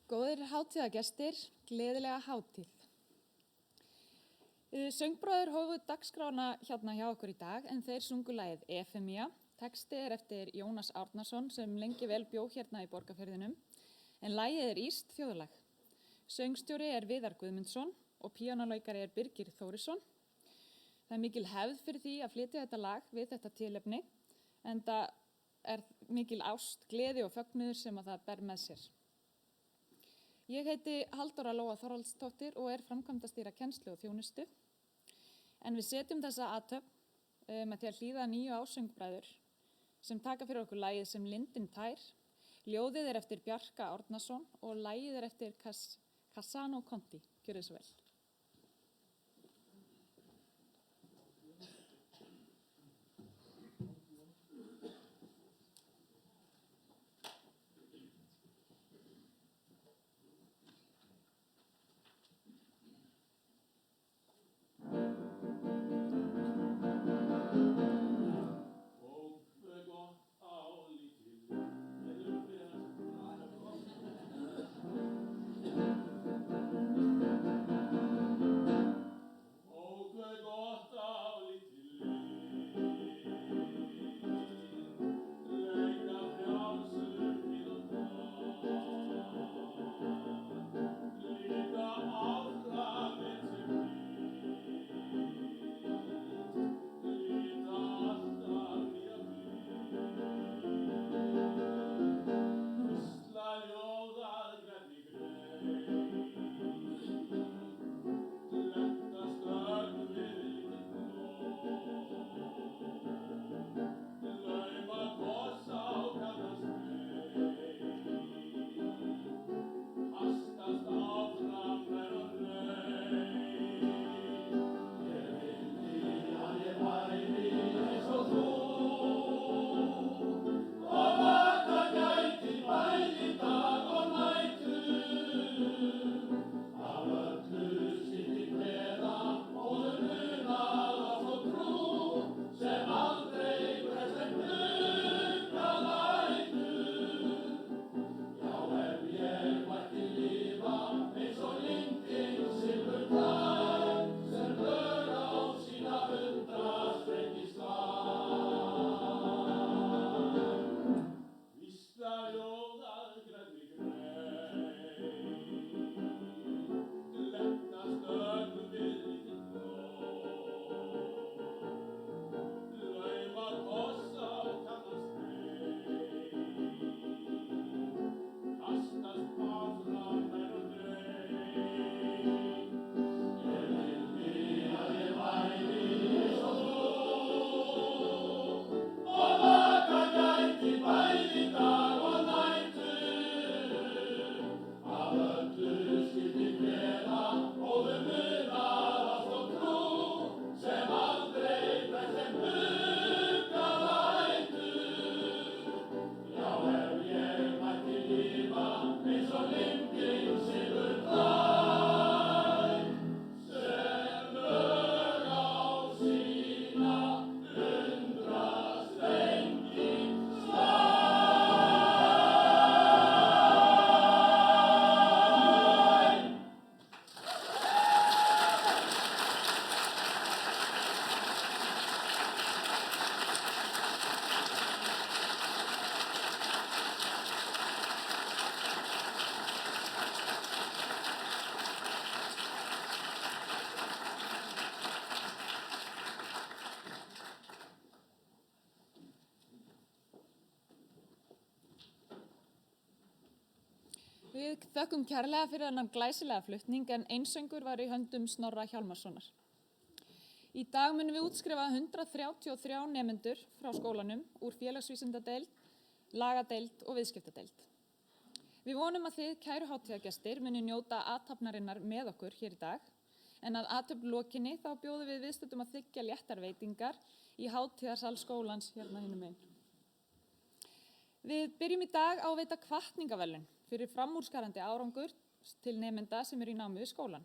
Góðir hátíðargestir, gleðilega hátíð. Söngbróður hófu dagskrána hérna hjá okkur í dag en þeir sungu lagið Efemía. Texti eftir Jónas Árnason sem lengi vel bjó hérna í Borgarfirðinum en lagið írskt þjóðlag. Söngstjóri Viðar Guðmundsson og píanóleikari Birgir Þórisson. Það mikil hefð fyrir því að flytja þetta lag við þetta tilefni en það mikil ást, gleði og fögnuður sem að það ber með sér. Ég heiti Halldóra Lóa Þorvaldsdóttir og framkvæmdastýra kennslu og þjónustu. En við setjum þessa athöfn með því að hlýða 9 ásöngbræður sem taka fyrir okkur lagið sem Lindin tær. Ljóðið eftir Bjarka Árnason og lagið eftir Cassano Conti. Gjörið svo vel. Við þökkum kærlega fyrir þennan glæsilega flutning en einsöngur var í höndum Snorra Hjálmarssonar. Í dag munum við útskrifa 133 nemendur frá skólanum úr félagsvísindadeild, lagadeild og viðskiptadeild. Við vonum að þið, kæru hátíðargestir, muni njóta athafnarinnar með okkur hér í dag en að athöfn lokinni þá bjóðum við viðstöddum að þiggja léttar veitingar í hátíðarsal skólans hérna hinum megin. Við byrjum í dag á að veita hvatningaverðlaun fyrir framúrskarandi árangur til nemenda sem í námi við skólan.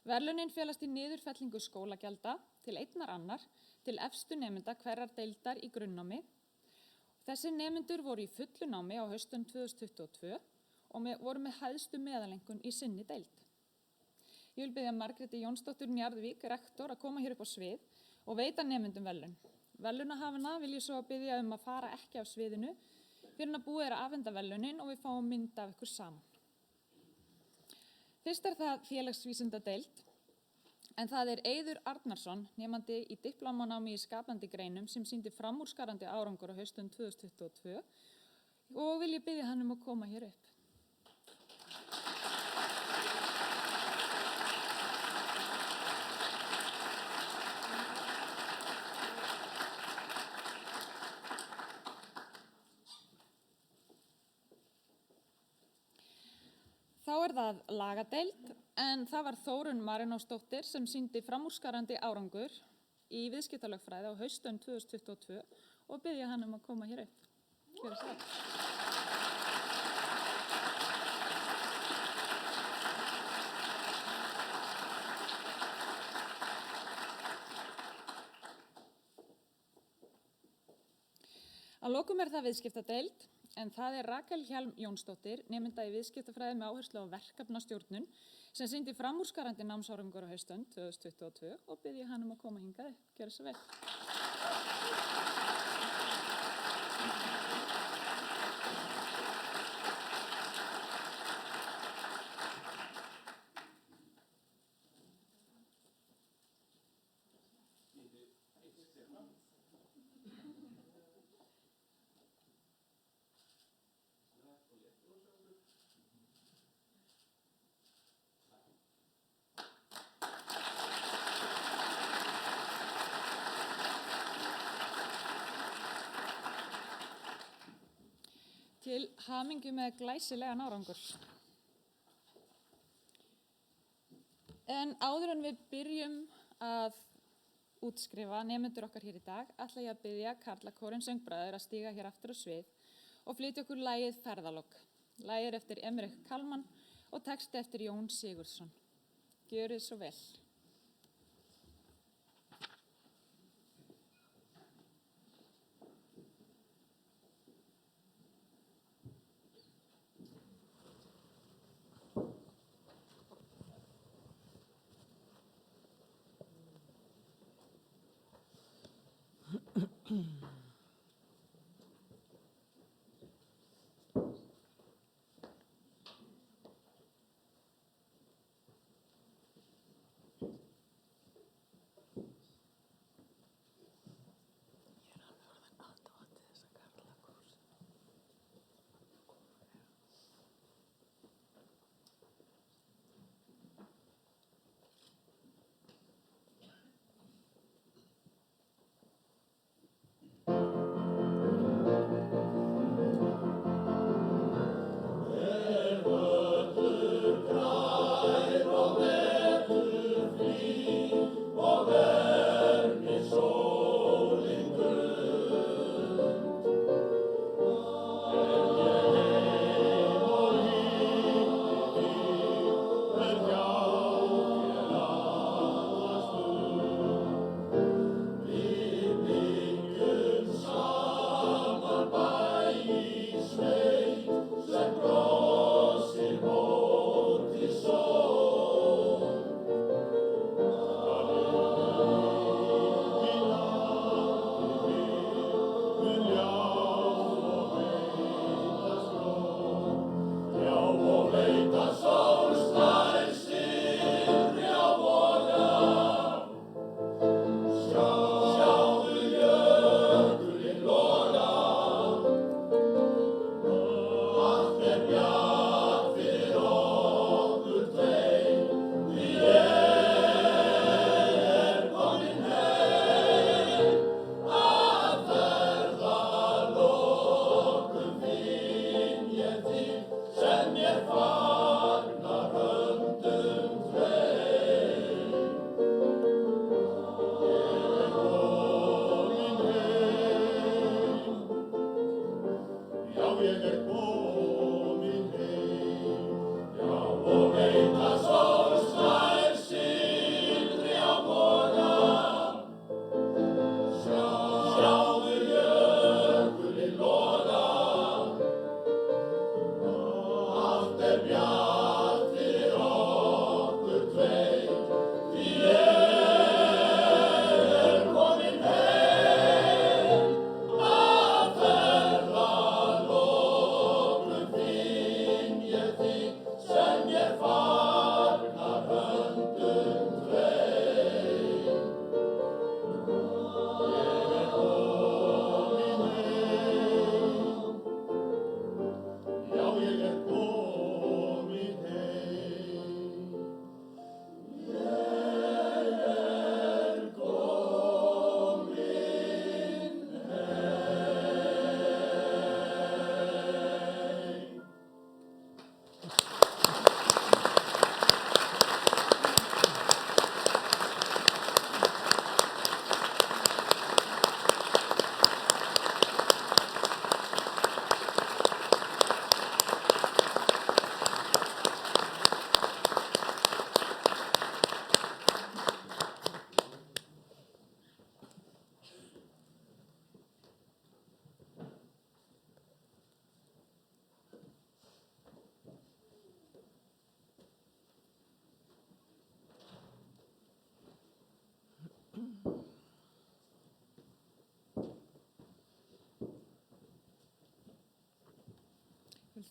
Verðlaunin felast í niðurfellingu skólagjalda til einnar annar til efstu nemenda hverrar deildar í grunnnámi. Þessir nemendur voru í fullu námi á haustönn 2022 og voru með hæðstu meðalengun í sinni deild. Ég vil biðja Margréti Jónsdóttur Njarðvík, rektor, að koma hér upp á svið og veita nemendum verðlaun. Verðlaunahafana vil ég svo biðja að fara ekki af sviðinu fyrir að búið að afhenda verðlaunin og við fáum mynd af ykkur saman. Fyrst það félagsvísindadeild, en það Eiður Arnarsson, nemandi í diplómanámi í skapandi greinum sem sýndi framúrskarandi árangur á haustönn 2022 og vil ég biðja hann að koma hér upp. Þá það lagadeild, en það var Þórunn Marinósdóttir sem sýndi framúrskarandi árangur í viðskiptalögfræði á haustönn 2022 og biðja hann að koma hér upp. Gjörðu svo vel. Að lokum það viðskiptadeild, en það Rakel Hjalm Jónsdóttir, nemenda í viðskiptafræði með áherslu á verkefnastjórnun, sem sýndi framúrskarandi námsárangur á haustönn 2022 og biðja hann að koma hingað upp. Gjörðu svo vel. Til hamingju með glæsilegan árangur. En áður en við byrjum að útskrifa nemendur okkar hér í dag, ætla ég að biðja Karlakórinn söngbræður að stíga hér aftur á svið og flytja okkur lagið Ferðalok. Lagið eftir Emmerich Kallmann og texti eftir Jón Sigurðsson. Gjörið svo vel.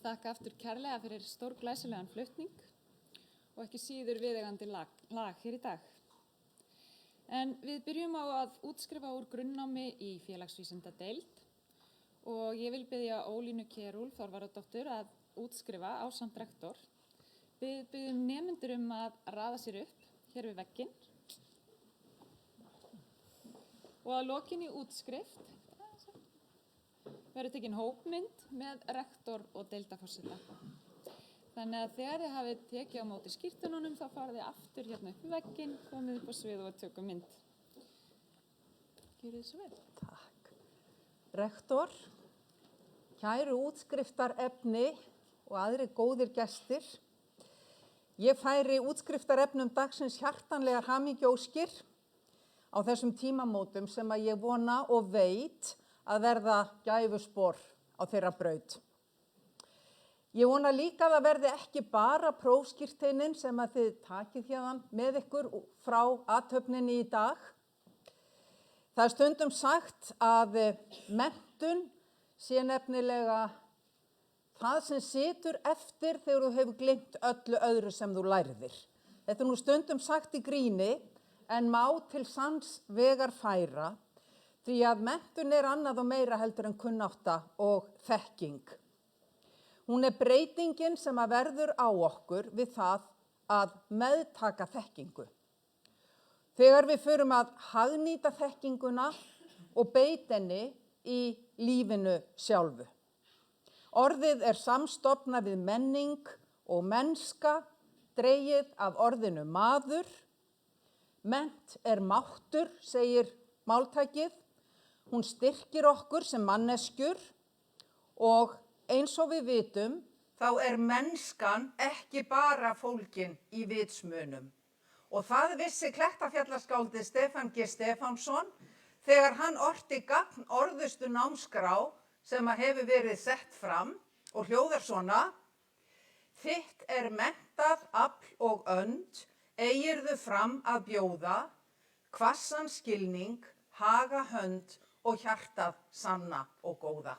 þakka aftur kærlega fyrir stórglæsilegan flutning og ekki síður viðeigandi lag hér í dag. En við byrjum á að útskrifa úr grunnnámi í félagsvísindadeild og ég vil biðja Ólínu Kjerúl Þorvarðardóttur að útskrifa ásamt rektor. Við biðjum nemendur að raða sér upp hér við vegginn og að lokinni útskrift verður tekin hópmynd með rektor og deildarforseta. Þannig að þegar þið hafið tekið á móti skírteinunum þá farið þið aftur hérna upp við vegginn, komið upp á svið og tökum mynd. Gjörið þið svo vel. Takk. Rektor, kæru útskriftarefni og aðrir góðir gestir. Ég færi útskriftarefnum dagsins hjartanlegar hamingjóskir á þessum tímamótum sem að ég vona og veit að verða gæfuspor á þeirra braut. Ég vona líka að það verði ekki bara prófskírteinin sem að þið takið hérðan með ykkur frá athöfninni í dag. Það er stundum sagt að menntun sé nefnilega það sem situr eftir þegar þú hefur gleymt öllu öðru sem þú lærðir. Þetta er nú stundum sagt í gríni en má til sanns vegar færa því að menntun er annað og meira heldur en kunnátta og þekking. Hún er breytingin sem að verður á okkur við það að meðtaka þekkingu. Þegar við förum að hagnýta þekkinguna og beita henni í lífinu sjálfu. Orðið er samstofnað við menning og mennska, dregið af orðinu maður. Mennt er máttur, segir máltækið. Hún styrkir okkur sem manneskjur og eins og við vitum, þá er mennskan ekki bara fólgin í vitsmunum. Og það vissi Klettafjallaskáldið Stefán G. Stefánsson þegar hann orti gagnorðustu námskrá sem að hefur verið sett fram og hljóðar svona: Þitt er menntað afl og önd, eigirðu fram að bjóða, hvassan skilning, haga hönd og hjartað sanna og góða.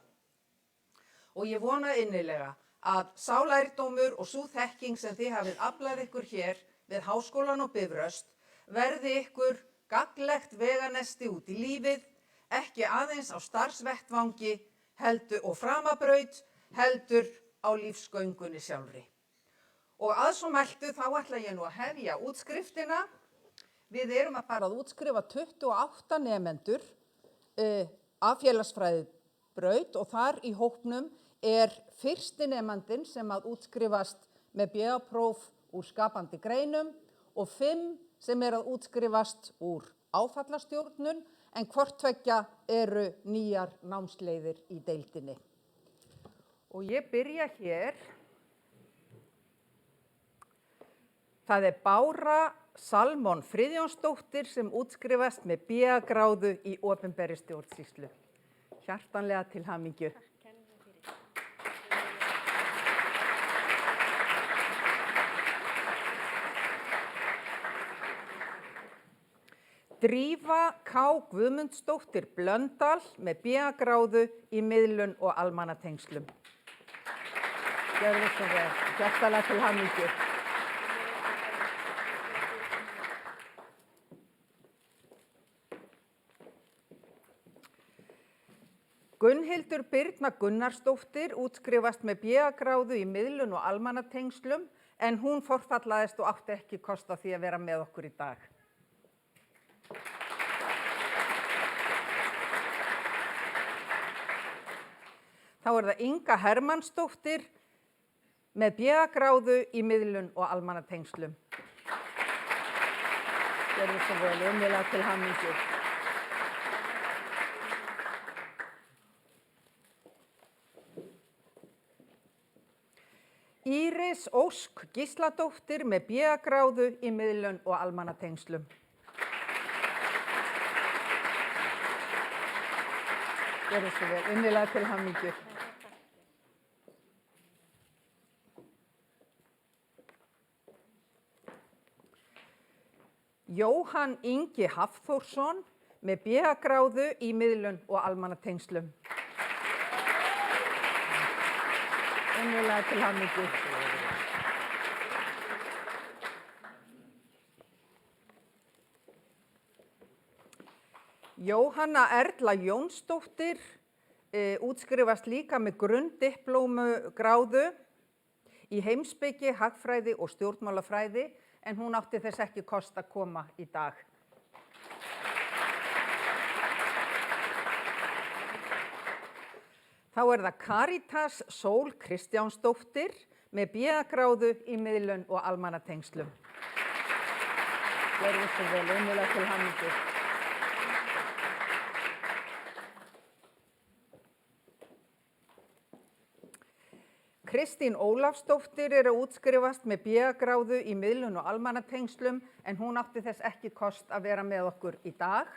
Og ég vona innilega að sá lærdómur og sú þekking sem þið hafið aflað ykkur hér við Háskólann á Bifröst verði ykkur gagnlegt veganesti út í lífið, ekki aðeins á starfsvettvangi heldur og framabraut, heldur á lífsgöngunni sjálfri. Og að svo mæltu þá ætla ég nú að hefja útskriftina. Við erum að fara að útskrifa 28 nemendur af félagsfræðibraut og þar í hópnum er fyrsti nemandinn sem að útskrifast með BA-próf úr skapandi greinum og 5 sem er að útskrifast úr áfallastjórnun en hvort tveggja eru nýjar námsleiðir í deildinni. Og ég byrja hér. Það er Bára Salmon Friðjónsdóttir sem útskrifast með BA-gráðu í opinberri stjórnsýslu. Hjartanlega til hamingju. Drífa K. Guðmundsdóttir Blöndal með BA-gráðu í miðlun og almannatengslum. Gjörðu svo vel. Hjartanlega til hamingju. Gunnhildur Birna Gunnarsdóttir útskrifast með BA-gráðu í miðlun og almannatengslum en hún forfallaðist og átti ekki kost á því að vera með okkur í dag. Þá er það Inga Hermannsdóttir með BA-gráðu í miðlun og almannatengslum. Gjörðu svo vel, innilega til hamingju. Íris Ósk Gísladóttir með BA-gráðu í miðlun og almannatengslum. Gjörðu svo vel, innilega til hamingju. Jóhann Ingi Hafþórsson með BA-gráðu í miðlun og almannatengslum. innilega til hamingju. Jóhanna Erla Jónsdóttir útskrifast líka með grunndiplómugráðu í heimspeki, hagfræði og stjórnmálafræði, en hún átti þess ekki kost að koma í dag. Þá það Karítas Sól Kristjánsdóttir með BA-gráðu í miðlun og almannatengslum. Gjörðu svo vel, innilega til hamingju. Kristín Ólafsdóttir að útskrifast með BA-gráðu í miðlun og almannatengslum, en hún átti þess ekki kost að vera með okkur í dag.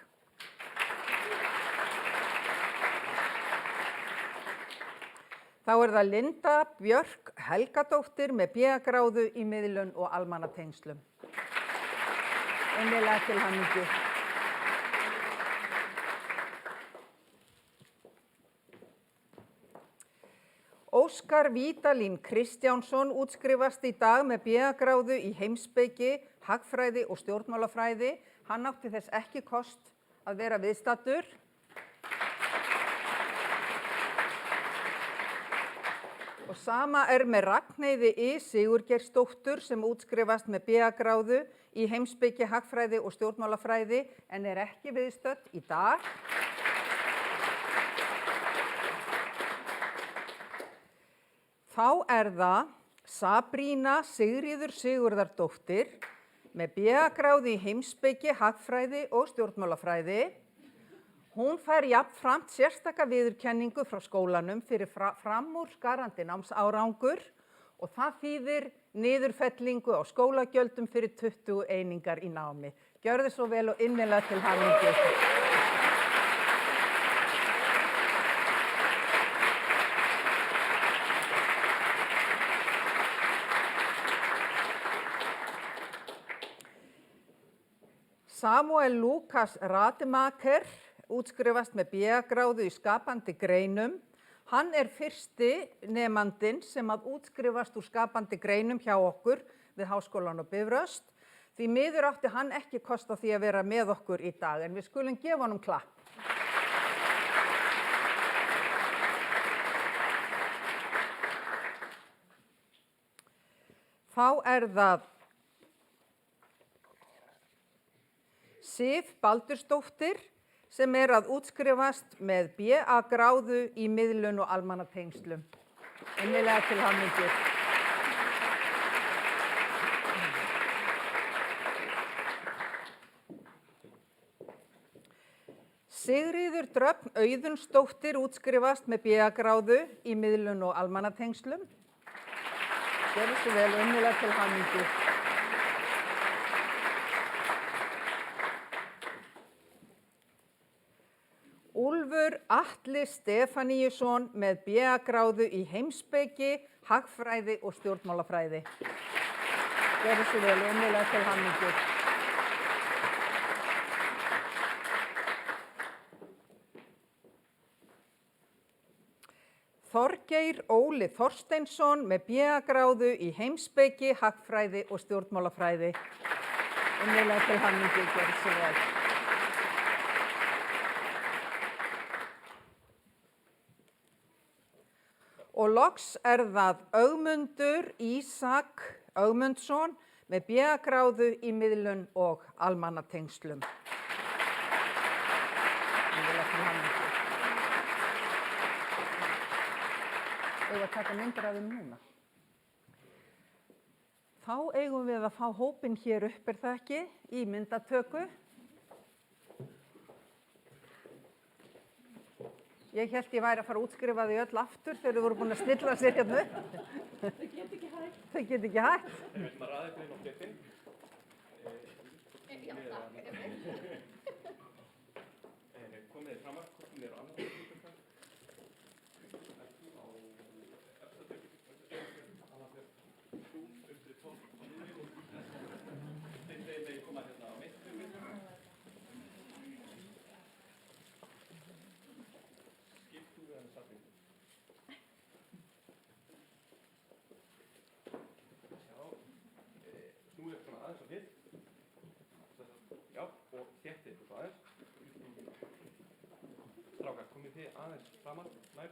Þá það Linda Björk Helgadóttir með BA-gráðu í miðlun og almannatengslum. Innilega til hamingju. Óskar Vídalín Kristjánsson útskrifast í dag með BA-gráðu í heimspeki, hagfræði og stjórnmálafræði. Hann átti þess ekki kost að vera viðstaddur. Og sama með Ragnheiði I. Sigurgeirsdóttur sem útskrifast með BA-gráðu í heimspeki, hagfræði og stjórnmálafræði, en ekki viðstödd í dag. Þá það Sabrína Sigríður Sigurðardóttir með BA-gráðu í heimspeki, hagfræði og stjórnmálafræði. Hún fær jafnframt sérstaka viðurkenningu frá skólanum fyrir framúrskarandi námsárangur og það þýðir niðurfellingu á skólagjöldum fyrir 20 einingar í námi. Gjörðu svo vel og innilega til hamingju. Samuel Lukas Rademacher útskrifast með BA-gráðu í skapandi greinum. Hann fyrsti nemandinn sem að útskrifast úr skapandi greinum hjá okkur við Háskólann á Bifröst. Því miður átti hann ekki kost á því að vera með okkur í dag, en við skulum gefa honum klapp. Þá það Sif Baldursdóttir sem að útskrifast með BA-gráðu í miðlun og almannatengslum. Innilega til hamingju. Sigríður Dröfn Auðunsdóttir útskrifast með BA-gráðu í miðlun og almannatengslum. Gjörðu svo vel, innilega til hamingju. Úlfur Atli Stefaníusson með BA-gráðu í heimspeki, hagfræði og stjórnmálafræði. Gjörðu svo vel, innilega til hamingju. Þorgeir Óli Þorsteinsson með BA-gráðu í heimspeki, hagfræði og stjórnmálafræði. Innilega til hamingju, gjörðu svo vel. Og loks það Ögmundur Ísak Ögmundsson með BA-gráðu í miðlun og almannatengslum. Eigum að taka myndir af þeim núna. Þá eigum við að fá hópinn hér upp, það ekki, í myndatöku. Ég hélt ég væri að fara að útskrifa þau öll aftur þegar þau voru búin að stilla sér hérna upp. Þau get ekki hægt. Þau get ekki hægt. Við ætlum að ræða ykkur inn á getinn. Já, takk. Komið þið framar, komið þið á annan tökustúrkan. Ekki á efsta tökustúrkan, annars þú undir 12. Þeir koma hérna á mitt tökustúrkan. þið aðeins framar, nær.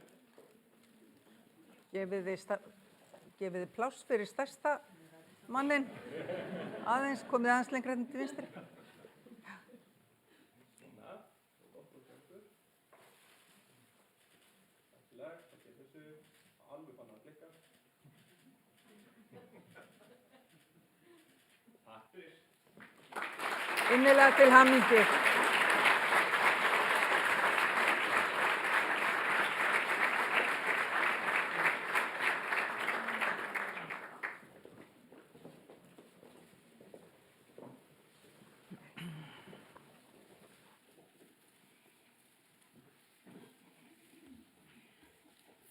Gefið þið pláss fyrir stærsta mannin. Komið aðeins lengra til vinstri. Svona, gott og skemmtur. Takkilega, ekki þessu, alveg bannað að blikka. Takk fyrir. Innilega til hamingju.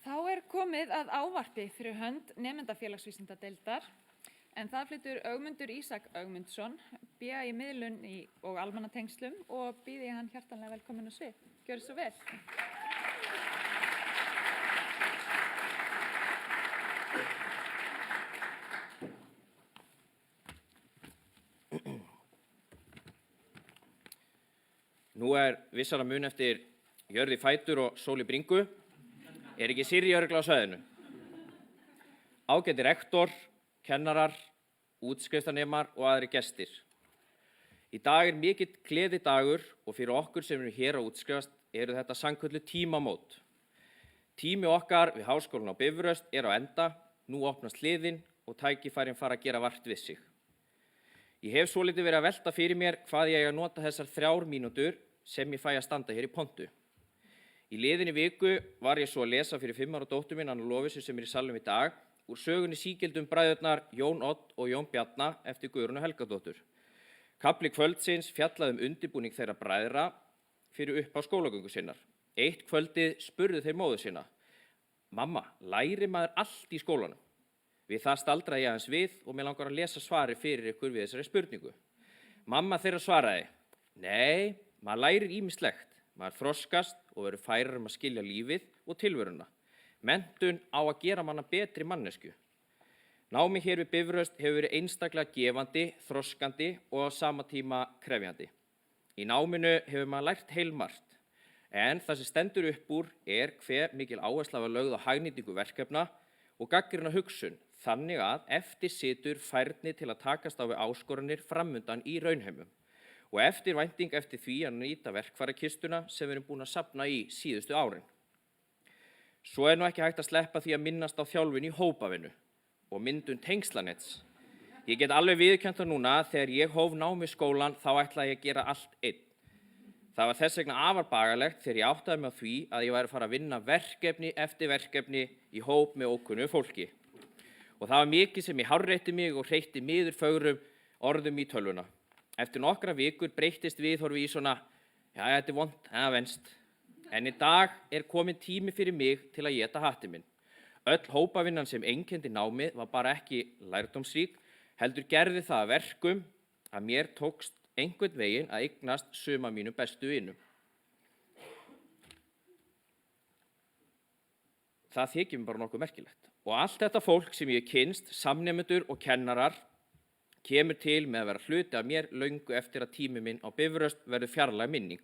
Þá er komið að ávarpi fyrir hönd nemendafélagsvísindadeildar, en það flytur Ögmundur Ísak Ögmundsson, BA í miðlun og almannatengslum, og býði hann hjartanlega velkominn á svið. Gjörðu svo vel. Nú vissara mun eftir jörð í fætur og sól í bringu. Ekki Sirri örugglega á svæðinu. Ágæti rektor, kennarar, útskriftarnemar og aðrir gestir. Í dag mikill gleðidagur og fyrir okkur sem erum hér að útskrifast eru þetta sannkölluð tímamót. Tími okkar við Háskólann á Bifröst á enda, nú opnast hliðin og tækifærin fara að gera vart við sig. Ég hef svolítið verið að velta fyrir mér hvað ég að nota þessar 3 mínútur sem ég fæ að standa hér í pontu. Í liðinni viku var ég svo að lesa fyrir 5 ára dóttur mín, Anna Lovísu, sem í salnum í dag, úr sögunni sígildum bræðurnar Jón Odd og Jón Bjarna eftir Guðrúnu Helgadóttur. Kafli kvöldsins fjallaði undirbúning þeirra bræðra fyrir upphaf skólagöngu sinnar. Eitt kvöldið spurðu þeir móður sína: Mamma, lærir maður allt í skólanum? Við það staldraði ég aðeins við og mér langar að lesa svari fyrir ykkur við þessari spurningu. Mamma þeirra svaraði: Nei, maður lærir ýmislegt. Maður þroskast og verður færar að skilja lífið og tilveruna. Menntun á að gera manna betri mannesku. Námi hér við Bifröst hefur verið einstaklega gefandi, þroskandi og á sama tíma krefjandi. Í náminu hefur maður lært heilmargt, en það sem stendur upp úr hve mikil áhersla var lögð á hagnýtingu verkefna og gagnrýna hugsun, þannig að eftir situr færni til að takast á við áskoranir framundan í raunheimum. Og eftirvænting eftir því að nýta verkfærakistuna sem við erum búin að safna í síðustu árin. Svo nú ekki hægt að sleppa því að minnast á þjálfun í hópavinnu og myndun tengslanets. Ég get alveg viðurkennt það núna að þegar ég hóf nám í skólan þá ætlaði ég að gera allt einn. Það var þess vegna afar bagalegt þegar ég áttaði mig á því að ég væri að fara að vinna verkefni eftir verkefni í hóp með ókunnugu fólki. Og það var mikið sem ég hárreitti mig og hreytti miður fögrum orðum í tölvuna. Eftir nokkra vikur breyttist viðhorfi í svona: Já, þetta vont, það venst. En í dag kominn tími fyrir mig til að éta hattinn minn. Öll hópavinnan sem einkenndi námið var bara ekki lærdómsrík, heldur gerði það að verkum að mér tókst einhvern veginn að eignast suma mínum bestu vinum. Það þykir mér bara nokkuð merkilegt. Og allt þetta fólk sem ég kynnst, samnemendur og kennarar, kemur til með að vera hluti af mér löngu eftir að tími minn á Bifröst verður fjarlæg minning.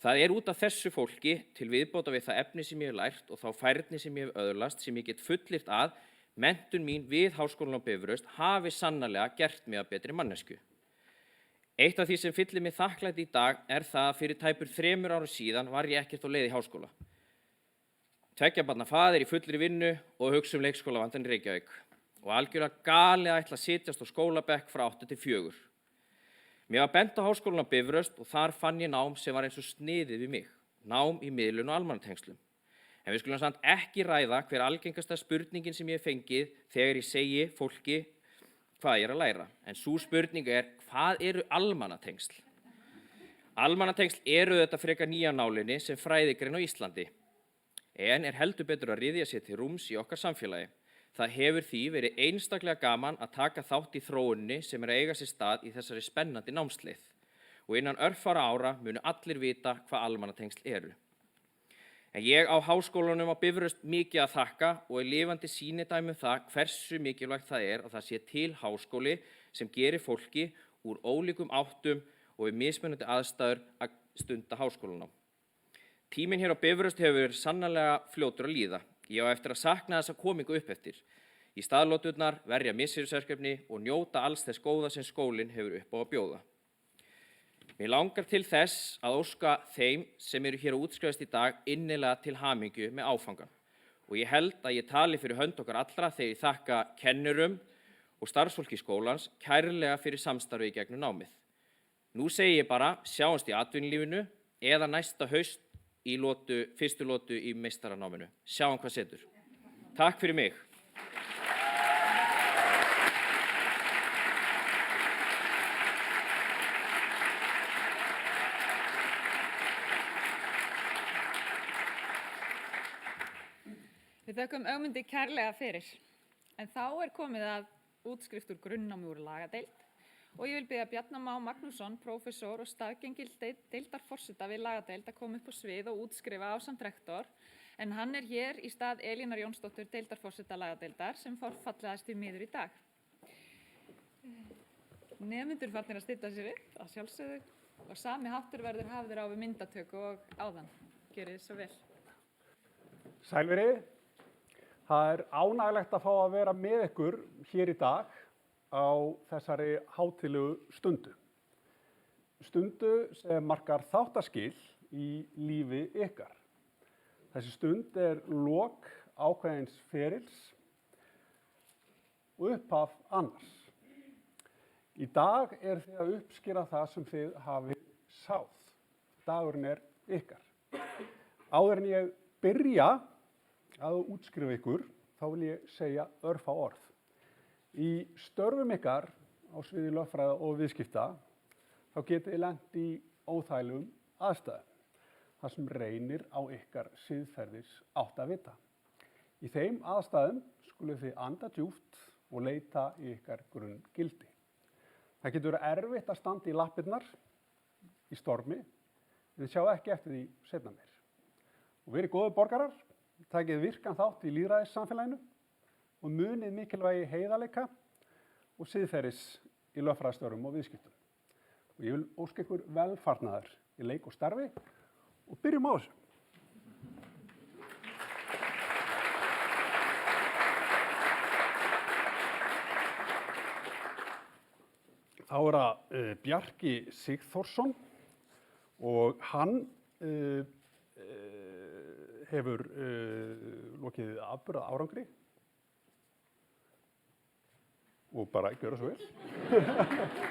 Það út af þessu fólki til viðbóta við það efni sem ég hef lært og þá færni sem ég hef öðlast sem ég get fullyrt að menntun mín við Háskólann á Bifröst hafi sannarlega gert mig að betri mannesku. Eitt af því sem fyllir mig þakklæti í dag það að fyrir tæpur 3 árum síðan var ég ekkert á leið í háskóla. 2 barna faðir í fullri vinnu og hugsa leikskólavandann í Reykjavík. Og algjörlega galið að ætla að sitjast á skólabekk frá 8 til 4. Mér var bent á Háskólann á Bifröst og þar fann ég nám sem var eins og sniðið við mig, nám í miðlun og almannatengslum. En við skulum samt ekki ræða hver algengasta spurningin sem ég hef fengið þegar ég segi fólki hvað ég að læra. En sú spurning hvað eru almannatengsl? Almannatengsl eru þetta frekar nýja nálinni sem fræðigrein á Íslandi, en heldur betur að ryðja sér til rúms í okkar samfélagi. Það hefur því verið einstaklega gaman að taka þátt í þróuninni sem að eiga sér stað í þessari spennandi námsleið. Og innan örfára ára munu allir vita hvað almannatengsl eru. En ég á Háskólanum á Bifröst mikið að þakka og lifandi sýnidæmi það hversu mikilvægt það að það sé til háskóli sem gerir fólki úr ólíkum áttum og við mismunandi aðstæður að stunda háskólanám. Tíminn hér á Bifröst hefur sannarlega fljótur að líða. Ég á eftir að sakna þessa komingu upp eftir. Í staðlóturnar, verja missýrisverkefni og njóta alls þess góða sem skólinn hefur upp á að bjóða. Mér langar til þess að óska þeim sem eru hér að útskrifast í dag innilega til hamingju með áfangan. Og ég held að ég tali fyrir hönd okkar allra þegar ég þakka kennurum og starfsfólki skólans kærlega fyrir samstarfi í gegnum námið. Nú segi ég bara sjáumst í atvinnulífinu eða næsta haust í fyrstu lotu í meistaranáminu. Sjáum hvað setur. Takk fyrir mig. Við þökkum Ögmundi kærlega fyrir. En þá komið að útskrift úr grunnnámi úr lagadeild og ég vil biðja Bjarna Má Magnússon, prófessor og staðgengil deildarforseta við lagadeild að koma upp á svið og útskrifa ásamt rektor, en hann hér í stað Elínar Jónsdóttur, deildarforseta lagadeildar, sem forfallaðist því miður í dag. Nemendur farnir að stilla sér upp, að sjálfsögðu, og sami háttur verður hafður á við myndatöku og áðan. Gjörið svo vel. Sælverið, það ánægilegt að fá að vera með ykkur hér í dag á þessari hátíðlegu stundu. Stundu sem markar þáttaskil í lífi ykkar. Þessi stund lok ákveðins ferils og upphaf annars. Í dag þið að uppskera það sem þið hafið sáð. Dagurinn ykkar. Áður en ég byrja að útskrifa ykkur, þá vil ég segja örfá orð. Í störfum ykkar á sviði lögfræði og viðskipta, þá getið þið lent í óþægilegum aðstæðum, þar sem reynir á ykkar siðferðis áttavita. Í þeim aðstæðum skuluð þið anda djúpt og leita í ykkar grunngildi. Það getur verið erfitt að standa í lappirnar í stormi, en þið sjá ekki eftir því seinna meir. Og verið góðir borgarar, takið virkan þátt í lýðræðissamfélaginu og munið mikilvægi heiðarleika og siðferðis í lögfræðistörfum og viðskiptum. Og ég vil óska ykkur velfarnaðar í leik og starfi og byrjum á þessu. Þá það Bjarki Sigþórsson og hann hefur lokið afburða árangri og bara gjöra svo vel.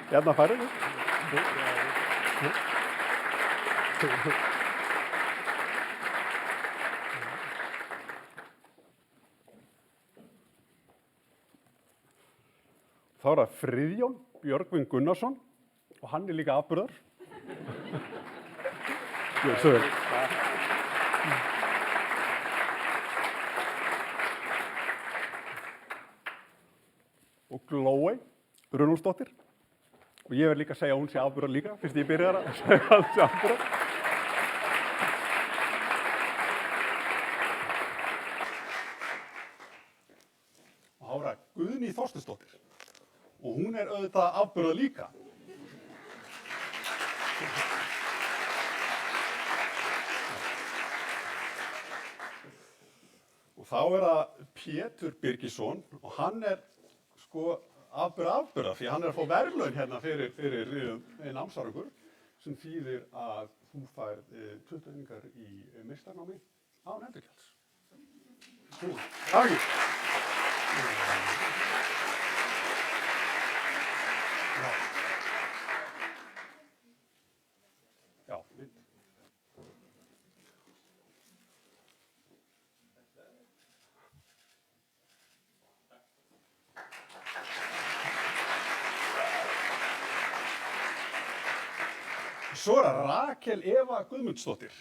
Hérna færið þið. Þá það Friðjón Björgvin Gunnarsson og hann líka afburðar. Gjör svo vel. Og Glóey Runolfsdóttir. Og ég verð líka að segja að hún sé afburðar líka, fyrst ég byrjar að segja að hún sé afburðar. Og þá það Guðný Þorsteinsdóttir. Og hún auðvitað afburðar líka. Og þá það Pétur Birgisson og hann afburða, því hann að fá verðlaun hérna fyrir námsárangur sem þýðir að þú færð 20 einingar í meistarnámi án endurgjalds. Takk. Já, mynd. Svo það Rakel Eva Guðmundsdóttir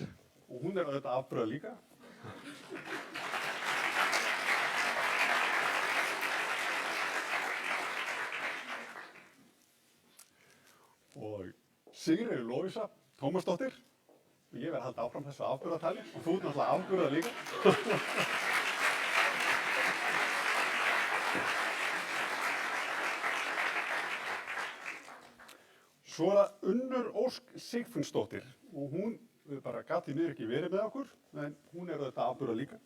og hún auðvitað afburða líka. Og Sigríður Lovísa Tómasdóttir og ég verð að halda áfram þessu afburðatali og þú náttúrulega afburða líka. Svo það Unnur Ósk Sigfinnsdóttir og hún við bara gat í miður ekki verið með okkur, en hún er þetta afburða líka.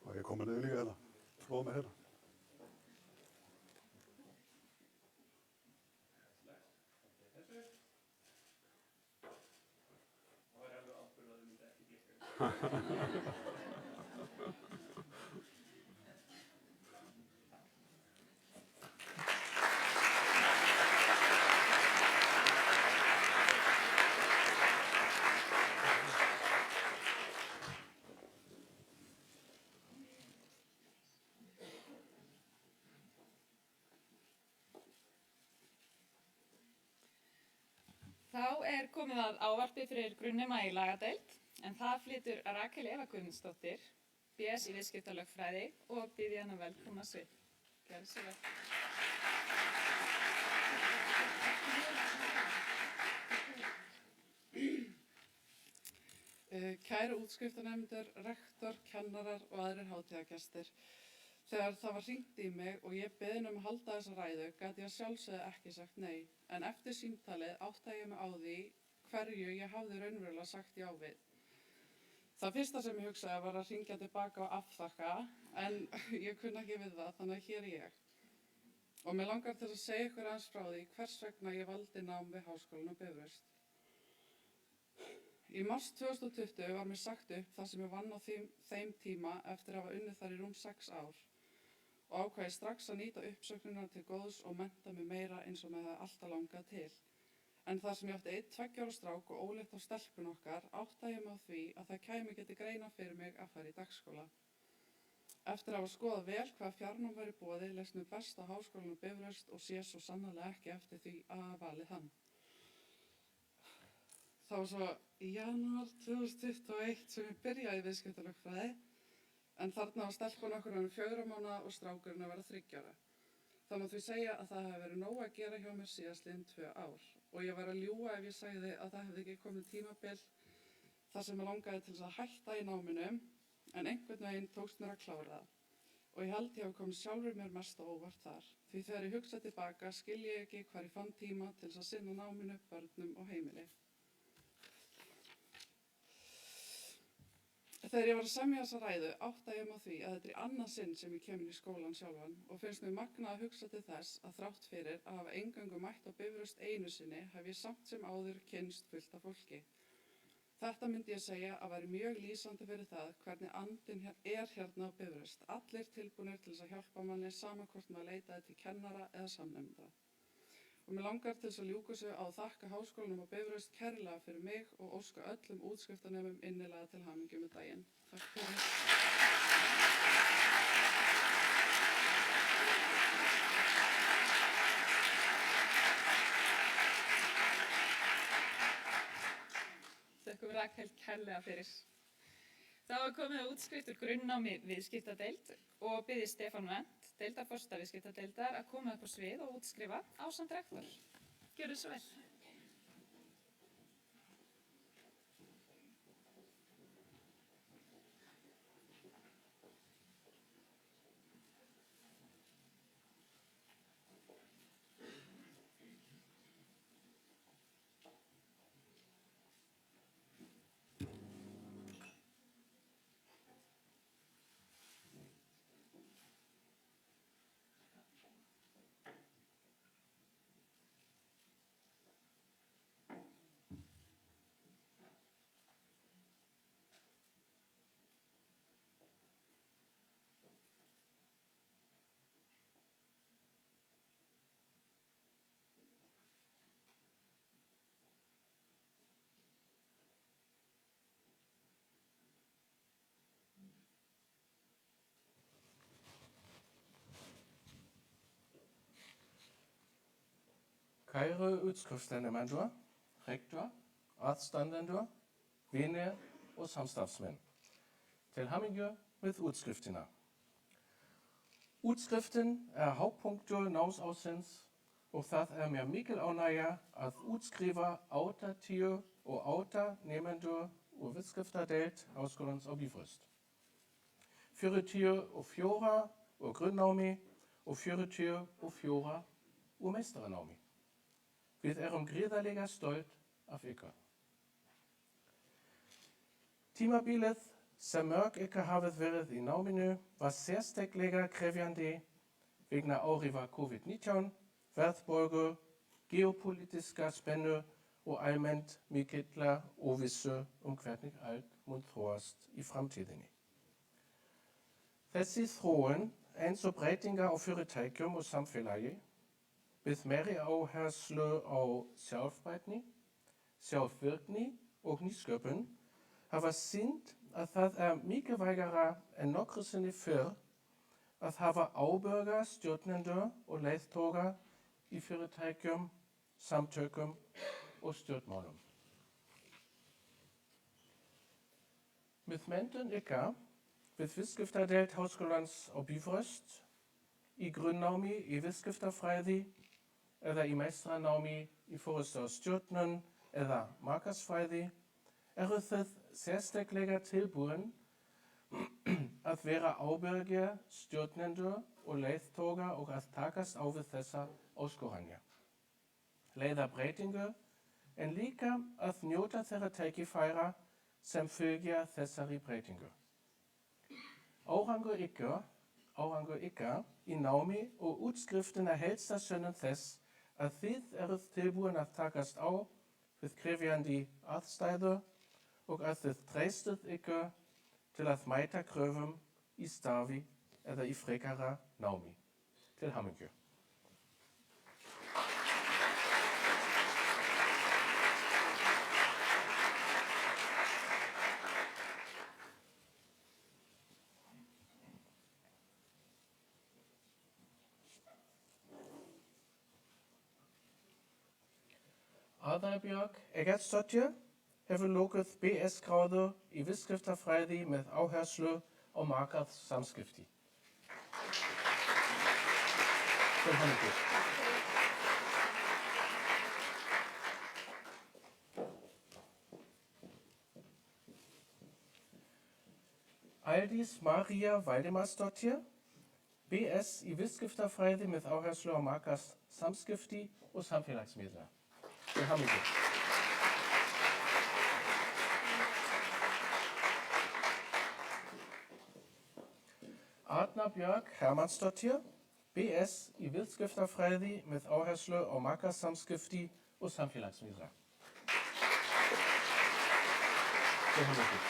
Og ég komið niður líka hérna, tróð með hérna. Þá er komið að ávarpi fyrir grunnnema í lagadeild, en það flytur Rakel Eva Guðmundsdóttir, BS í viðskiptalögfræði og býð hana velkomna á svið. Gjörðu svo vel. Kæru útskriftarnefndur, rektor, kennarar og aðrir hátíðargestir. Þegar það var hringt í mig og ég beðin að halda þessa ræðu, gat ég að sjálfsögðu ekki sagt nei. En eftir símtalið áttaði ég mig á því hverju ég hafði raunverulega sagt já við. Það fyrsta sem ég hugsaði var að hringja tilbaka og afþakka, en ég kunni ekki við það, þannig að hér er ég. Og mig langar til að segja ykkur aðeins frá því hvers vegna ég valdi nám við Háskólann á Bifröst. Í mars 2020 var mér sagt upp það sem ég vann á þeim tíma eftir að hafa unnið þar í rúm 6 ár og ákvæði strax að nýta uppsögnina til góðs og mennta mig meira eins og með það alltaf langað til. En þar sem ég átti 1 2 ára strák og ólétt á stelpun okkar, áttaði ég mig á því að það kæmi ekki til greina fyrir mig að fara í dagskóla. Eftir að hafa skoðað vel hvað fjarnám væri í boði, leist mér best á Háskólann á Bifröst og sé svo sannarlega ekki eftir því að hafa valið hann. Það var svo í janúar 2021 sem ég byrjaði í viðskiptalögfræði, en þarna var stelpun okkur hann 4 mánaða og strákurinn að vera 3 ára. Það má því segja að það hefði verið nóg að gera hjá mér síðastliðin 2 ár og ég var að ljúga ef ég sagði að það hefði ekki komið tímabil þar sem ég langaði til þess að hætta í náminu, en einhvern veginn tókst mér að klára það. Og ég held ég hafi komið sjálfur mér mest á óvart þar, því þegar ég hugsa tilbaka skil ég ekki hvar ég fann tíma til þess að sinna náminu, börnum og heimili. Þegar ég var að semja þessa ræðu áttaði ég mig á því að þetta er í annað sinn sem ég kemur í skólann sjálfan og finnst mér magnað að hugsa til þess að þrátt fyrir að hafa eingöngu mætt á Bifröst einu sinni hef ég samt sem áður kynnst fullt af fólki. Þetta myndi ég segja að væri mjög lýsandi fyrir það hvernig andinn er hérna á Bifröst. Allir tilbúnir til þess að hjálpa manni sama hvort maður leitaði til kennara eða samnefnda. Og mér langar til þess að ljúka sig á að þakka Háskólanum á Bifröst kærlega fyrir mig og óska öllum útskriftarnemum innilega til hamingju með daginn. Takk fyrir. Þakkum Rakel kærlega fyrir. Það var komið að útskriftur grunnnámi viðskiptadeild og biði Stefán Wendt, deildarforsta viðskiptadeildar, að koma upp á svið og útskrifa ásamt rektor. Gjörðu svo vel. Kære utskriftsnemender, rektor, aðstandendur, vinir og samstarfsmenn. Til hamingju med utskriftina. Utskriften hápunktur námsársins og það mér mikil ánægja að útskrifa 80 og 8 nemendur úr viðskiptadeild Háskólans á Bifröst. 44 úr grunnnámi og 44 úr meistaranámi. Við gríðarlega stolt af ykkur. Tímabilið sem mörg ykkar hafið verið í náminu var sérstaklega krefjandi vegna áhrifa COVID-19, verðbólgu, geopolitiska spennu og almennt mikillar óvissu hvernig allt mun þróast í framtíðinni. Þessi þróun eins og breytingar á fyrirtækjum og samfélagi við meiri áherslu á sjálfbærni, sjálfvirkni og nýsköpun hafa sýnt að það mikilvægara en nokkru sinni fyrr að hafa ábyrga stjórnendur og leiðtoga í fyrirtækjum, samtökum og stjórnmálum. Með menntun ykkar við viðskiptadeild Háskólans á Bifröst, í grunnnámi í viðskiptafræði eða í meistaranámi í forystastjórnun eða markaðsfræði þið sérstaklega tilbúin að vera ábyrgir stjórnendur og leiðtoga og að takast á við þessar áskoranir. Leiða breytingu en líka að njóta þeirra tækifæra sem fylgja þessari breytingu. Árangur ykkar í námi og útskriftin helsta sönnun þess að þið tilbúin að takast á við krefjandi aðstæður og að þið treystið ykkur til að mæta kröfum í starfi eða í frekara námi. Til hamingju. Aðalbjörg Eggertsdóttir hefur lokið BS-gráðu í viðskiptafræði með áherslu á markaðssamskipti. Til hamingju. Aldís María Valdemarsdóttir, BS í viðskiptafræði með áherslu á markaðssamskipti og samfélagsmiðla. Til hamingju. Arna Björk Hermannsdóttir, BS í viðskiptafræði með áherslu á markaðssamskipti og samfélagsmiðla. Til hamingju.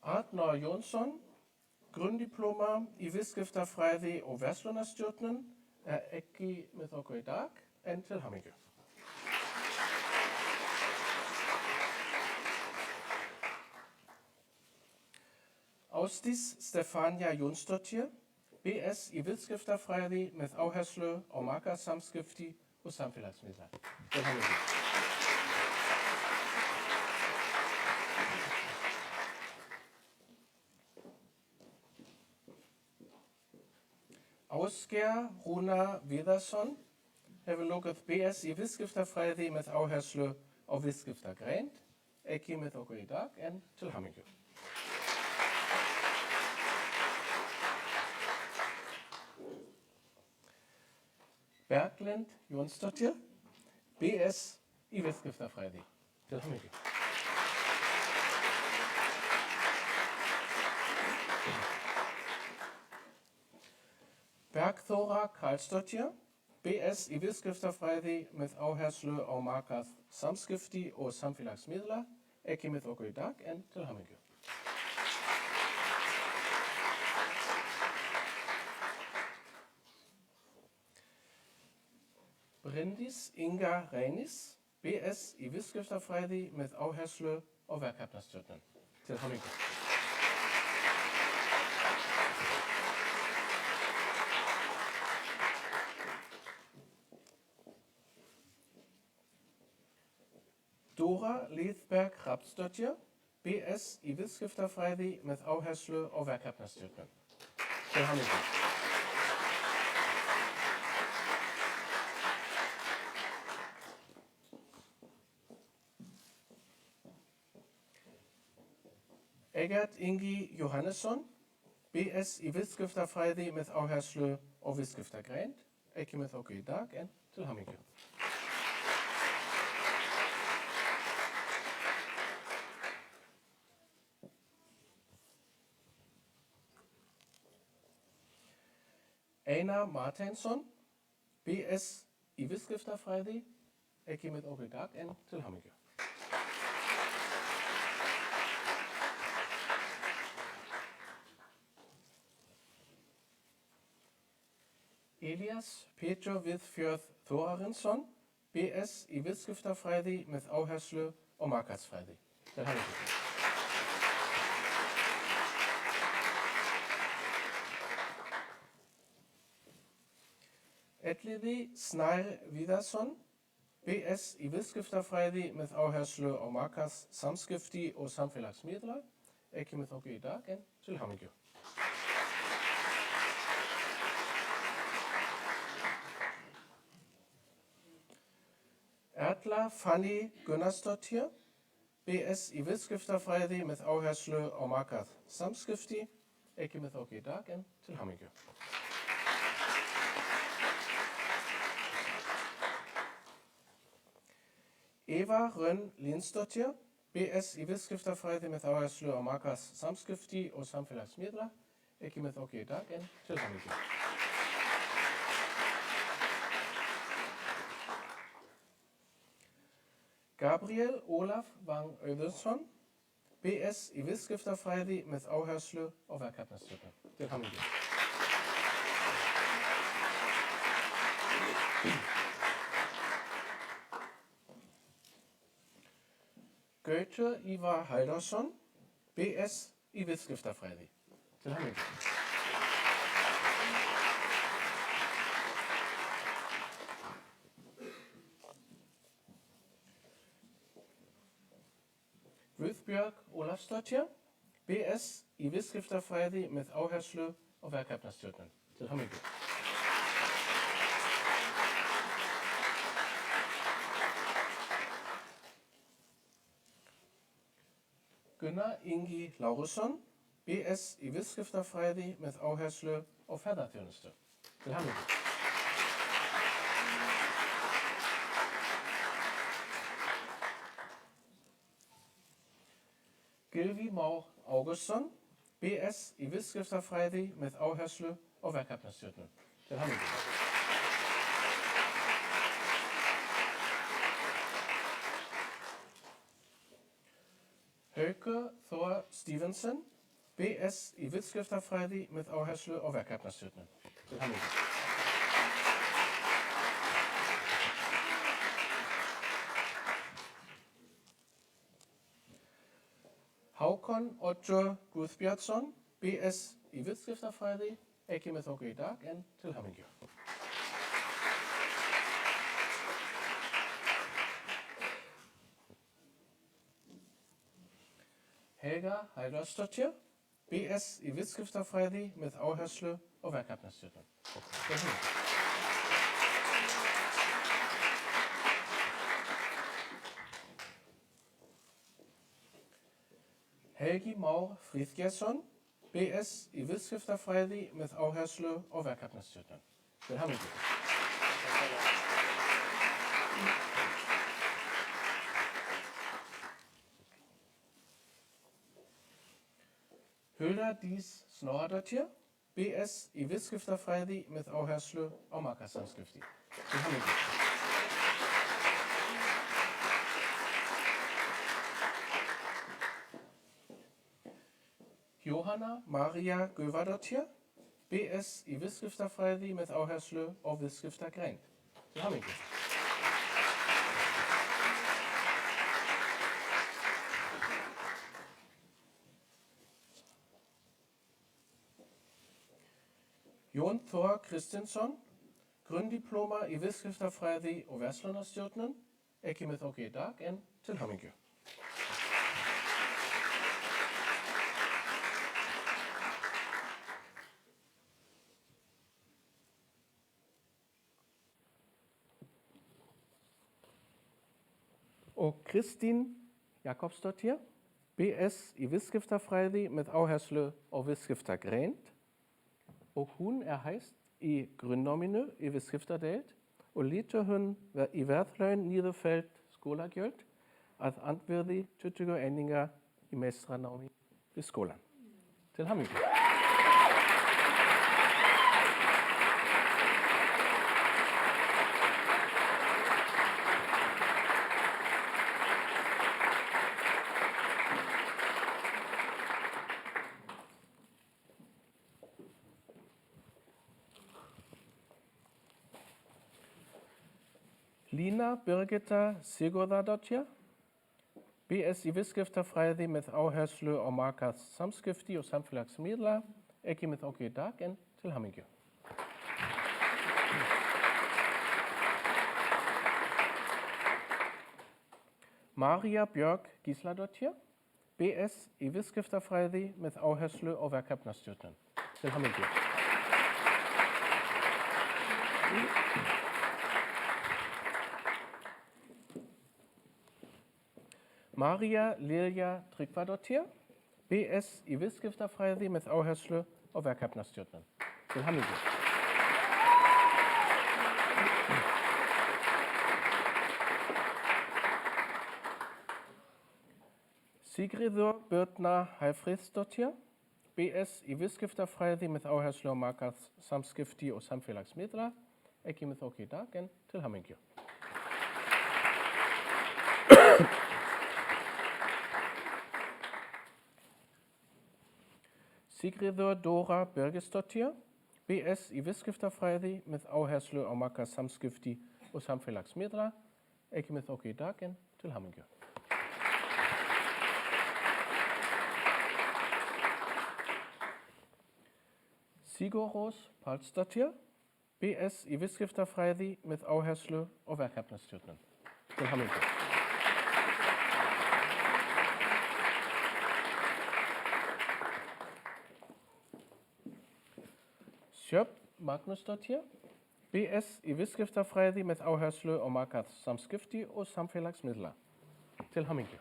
Arnar Jónsson, grunndiploma í viðskiptafræði og verslunarstjórnun ekki með okkur í dag en til hamingju. Ásdís Stefania Jónsdóttir, BS í viðskiptafræði með áherslu á markaðssamskipti og samfélagsmiðla. Til hamingju. Ásgeir Rúnar Viðarsson hefur lokið BS í viðskiptafræði með áherslu á viðskiptagreind, ekki með okkur í dag en til hamingju. Berglind Jónsdóttir, BS í viðskiptafræði. Til hamingju. Bergþóra Karlsdóttir, BS í viðskiptafræði með áherslu á markaðssamskipti og samfélagsmiðla, ekki með okkur í dag en til hamingju. Bryndís Inga Reinis, BS í viðskiptafræði með áherslu á verkefnastjórnun. Til hamingju. Þóra Lýðberg Hrafnsdóttir, BS í viðskiptafræði með áherslu á verkefnastjórnun. Til hamingju. Egert Ingi Johannesson, BS í viðskiptafræði með áherslu á viðskiptagreind, ekki með okkur í dag, en til hamingju. Einar Martinsson, BS í viðskiptafræði, ekki með okkur í dag, en til hamingju. Elias Peter Viðfjörð Þórarinsson, BS í viðskiptafræði með áherslu á markaðsfræði. Til hamingju. Elliði Snær Viðarsson, BS í viðskiptafræði með áherslu á markaðssamskipti og samfélagsmiðlar, ekki með okkur í dag, en til hamingju. Erla Fanny Gunnarsdóttir, BS í viðskiptafræði með áherslu á markaðssamskipti, ekki með okkur í dag, en til hamingju. Eva Rönn Linsdóttir, BS í viðskiptafræði með áherslu á markaðssamskipti og samfélagsmiðlar, ekki með okkur í dag, en til hamingju. Gabriel Olaf Wang Auðunsson, BS í viðskiptafræði með áherslu á verkefnastjórnun. Til hamingju. Goethe Ivar Haldarsson, BS í viðskiptafræði. Til hamingju. Guðbjörg Ólafsdóttir, BS í viðskiptafræði með áherslu á verkefnastjórnun. Til hamingju. Gunnar Ingi Laurusson, BS í viðskiptafræði með áherslu á ferðaþjónustu. Til hamingju. Gylfi Már Augustsson, BS í viðskiptafræði með áherslu á verkefnastjórnun. Til hamingju. Hauke Thor Stevenson, BS í viðskiptafræði með áherslu á verkefnastjórnun. Til hamingju. Hákon Oddur Guðbjartsson, BS í viðskiptafræði, ekki með okkur í dag, en til hamingju. Helga Heiðarsdóttir, BS í viðskiptafræði með áherslu á verkefnastjórnun. Til hamingju. Helgi Már Friðgeirsson, BS í viðskiptafræði með áherslu á verkefnastjórnun. Til hamingju. Hulda Dís Snorradóttir, BS í viðskiptafræði með áherslu á markaðssamskipti. Til hamingju. Johanna Maria Gövadóttir, BS í viðskiptafræði með áherslu á viðskiptagreind. Til hamingju. Jón Thor Kristinsson, grunndiploma í viðskiptafræði og verslunarstjórnun, ekki með okkur í dag en til hamingju. Og Kristín Jakobsdóttir, BS í viðskiptafræði með áherslu á viðskiptagreind. Og hún hæst í grunnnáminu í viðskiptadeild og lítur hún í verðlaun niðurfellt skólagjöld að andvirði 20 eininga í meistranámi við skólan. Til hamingju. Lína Birgitta Sigurðardóttir, BS í viðskiptafræði með áherslu á markaðssamskipti og samfélagsmiðla, ekki með okkur í dag en til hamingju. María Björk Gísladóttir, BS í viðskiptafræði með áherslu á verkefnastjórnun, til hamingju. María Lilja Tryggvadóttir, BS í viðskiptafræði með áherslu á verkefnastjórnun. Til hamingju. Sigríður Birna Hallfreðsdóttir, BS í viðskiptafræði með áherslu á markaðssamskipti og samfélagsmiðla, ekki með okkur í dag en til hamingju. Sigríður Dóra Birgisdóttir, BS í viðskiptafræði með áherslu á markaðssamskipti og samfélagsmiðla, ekki með okkur í dag en til hamingju. Sigurrós Pálsdóttir, BS í viðskiptafræði með áherslu á verkefnastjórnun. Til hamingju. Sjöfn Magnúsdóttir, BS í viðskiptafræði með áherslu á markaðssamskipti og samfélagsmiðla. Til hamingju.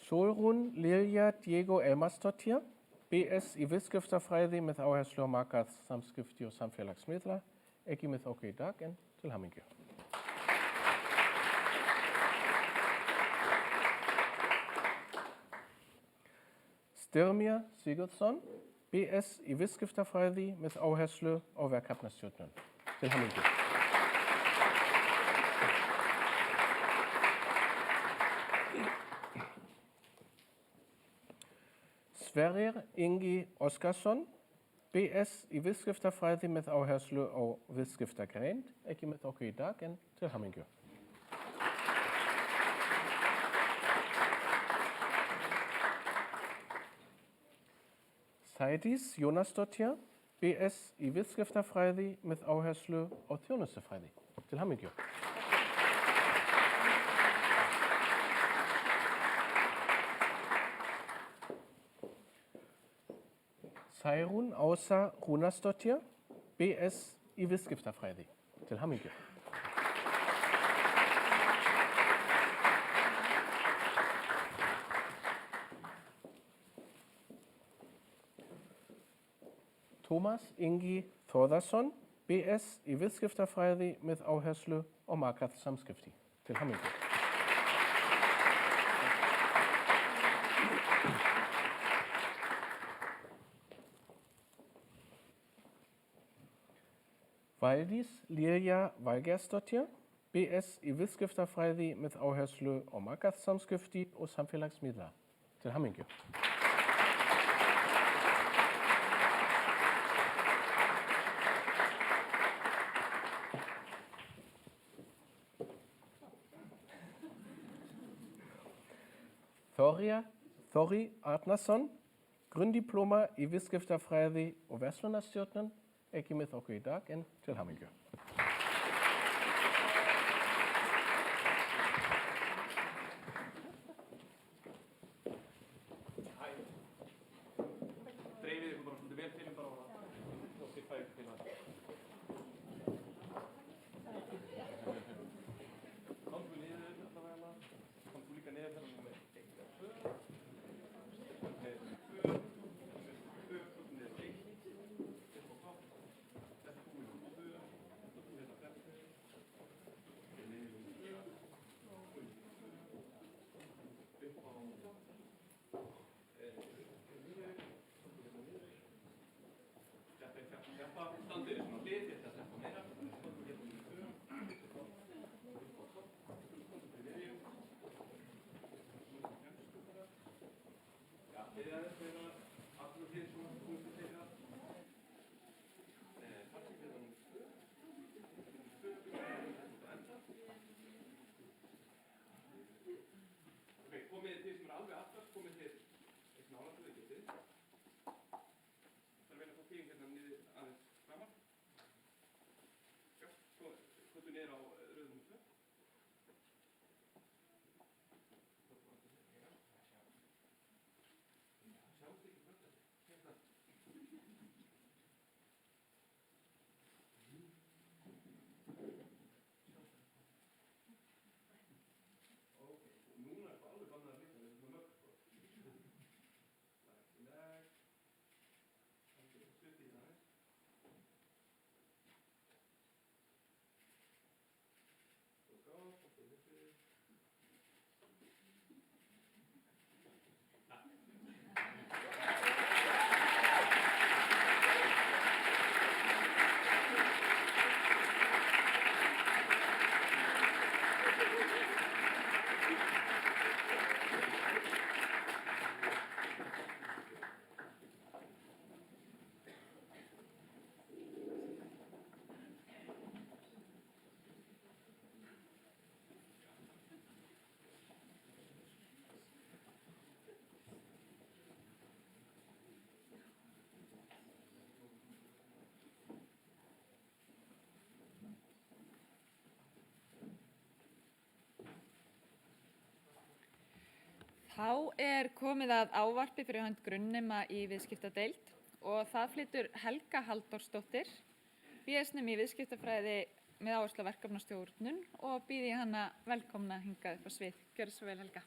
Solrún Lilja Diego Elmarsdóttir, BS í viðskiptafræði með áherslu á markaðssamskipti og samfélagsmiðla, ekki með okkur í dag en til hamingju. Styrmir Sigurdsson, BS í viðskiptafræði með áherslu á verkefnastjórnun. Til hamingju. Sverrir Ingi Óskarsson, BS í viðskiptafræði með áherslu á viðskiptagreind, ekki með okkur í dag en til hamingju. Sædís Jónasdóttir, BS í viðskiptafræði með áherslu á þjónustufræði. Til hamingju. Særún Ása Rúnarsdóttir, BS í viðskiptafræði. Til hamingju. Tómas Ingi Þórðarsson, BS í viðskiptafræði með áherslu á markaðssamskipti. Til hamingju. Valdís Lilja Valgersdóttir, BS í viðskiptafræði með áherslu á markaðssamskipti og samfélagsmiðla. Til hamingju. Þóri Arnarsson, grunndiploma í viðskiptafræði og verslunarstjórnun, ekki með okkur í dag en til hamingju. Dreifið ykkur bara svolítið vel til bara og þið fæ ykkur til það. Komdu niður allavega. Komdu líka niður þennan með 1 og 2. Komið þið sem alveg aftast, komið þið ekki nálægt við getið. Það verður að fá tíðin hérna niður aðeins framar. Já, svo kvöldu niður á rauðum 2. Sjáumst ekki kvöldu. Hérna. Núna er alveg bannað að líta, við erum svona mörg. Lag. Það er stutt í það aðeins. Svo gátt, og svo lyftið. Þá er komið að ávarpi fyrir hönd grunnnema í viðskiptadeild og það flytur Helga Halldórsdóttir, BS-nemi í viðskiptafræði með áherslu á verkefnastjórnun og býð ég hana velkomna hingað upp á svið. Gjörðu svo vel, Helga.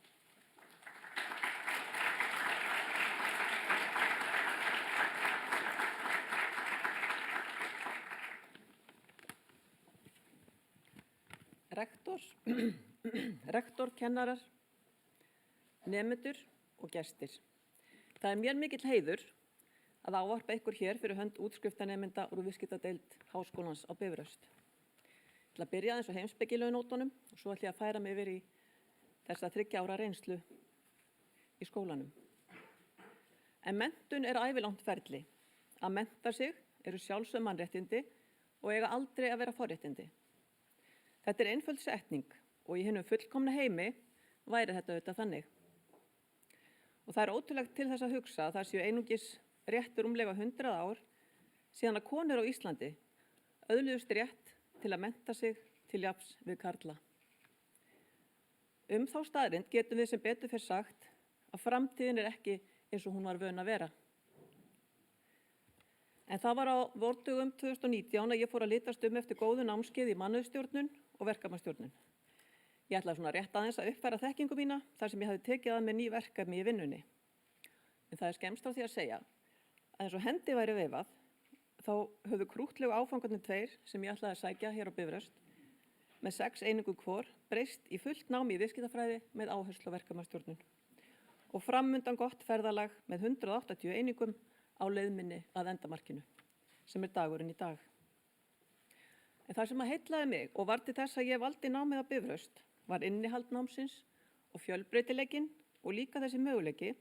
Rektor, kennarar, nemendur og gestir. Það er mér mikill heiður að ávarpa ykkur hér fyrir hönd útskriftarnemenda úr viðskiptadeild Háskólans á Bifröst. Ég ætla að byrja aðeins á heimspekilegu nótunum og svo ætla ég að færa mig yfir í þessa 3 ára reynslu í skólanum. En menntun er ævilangt ferli. Að mennta sig eru sjálfsögð mannréttindi og eiga aldrei að vera forréttindi. Þetta er einföld setning og í hinum fullkomna heimi væri þetta auðvitað þannig. Og það er ótrúlegt til þess að hugsa að það séu einungis rétt rúmlega 100 ár síðan að konur á Íslandi öðluðust rétt til að mennta sig til jafns við karla. Þá staðrind getum við sem betur fer sagt að framtíðin er ekki eins og hún var vön að vera. En það var á vordögum 2019 að ég fór að litast eftir góðu námskeið í mannauðsstjórnun og verkefnastjórnun. Ég ætlaði svona rétt aðeins að uppfæra þekkingu mína þar sem ég hafði tekið að með ný verkefni í vinnunni. En það er skemmst frá því að segja að eins og hendi væri veifað, þá höfðu krúttlegu áfangarnir 2 sem ég ætlaði að sækja hér á Bifröst með 6 einingum hvor breyst í fullt námi í viðskiptafræði með áherslu á verkefnastjórnun. Og framundan gott ferðalag með 180 einingum á leiðminni að endamarkinu, sem er dagurinn í dag. En það sem að heillaði mig og var til þess að ég valdi námið á Bifröst var innihald námsins og fjölbreytileikinn og líka þessi möguleiki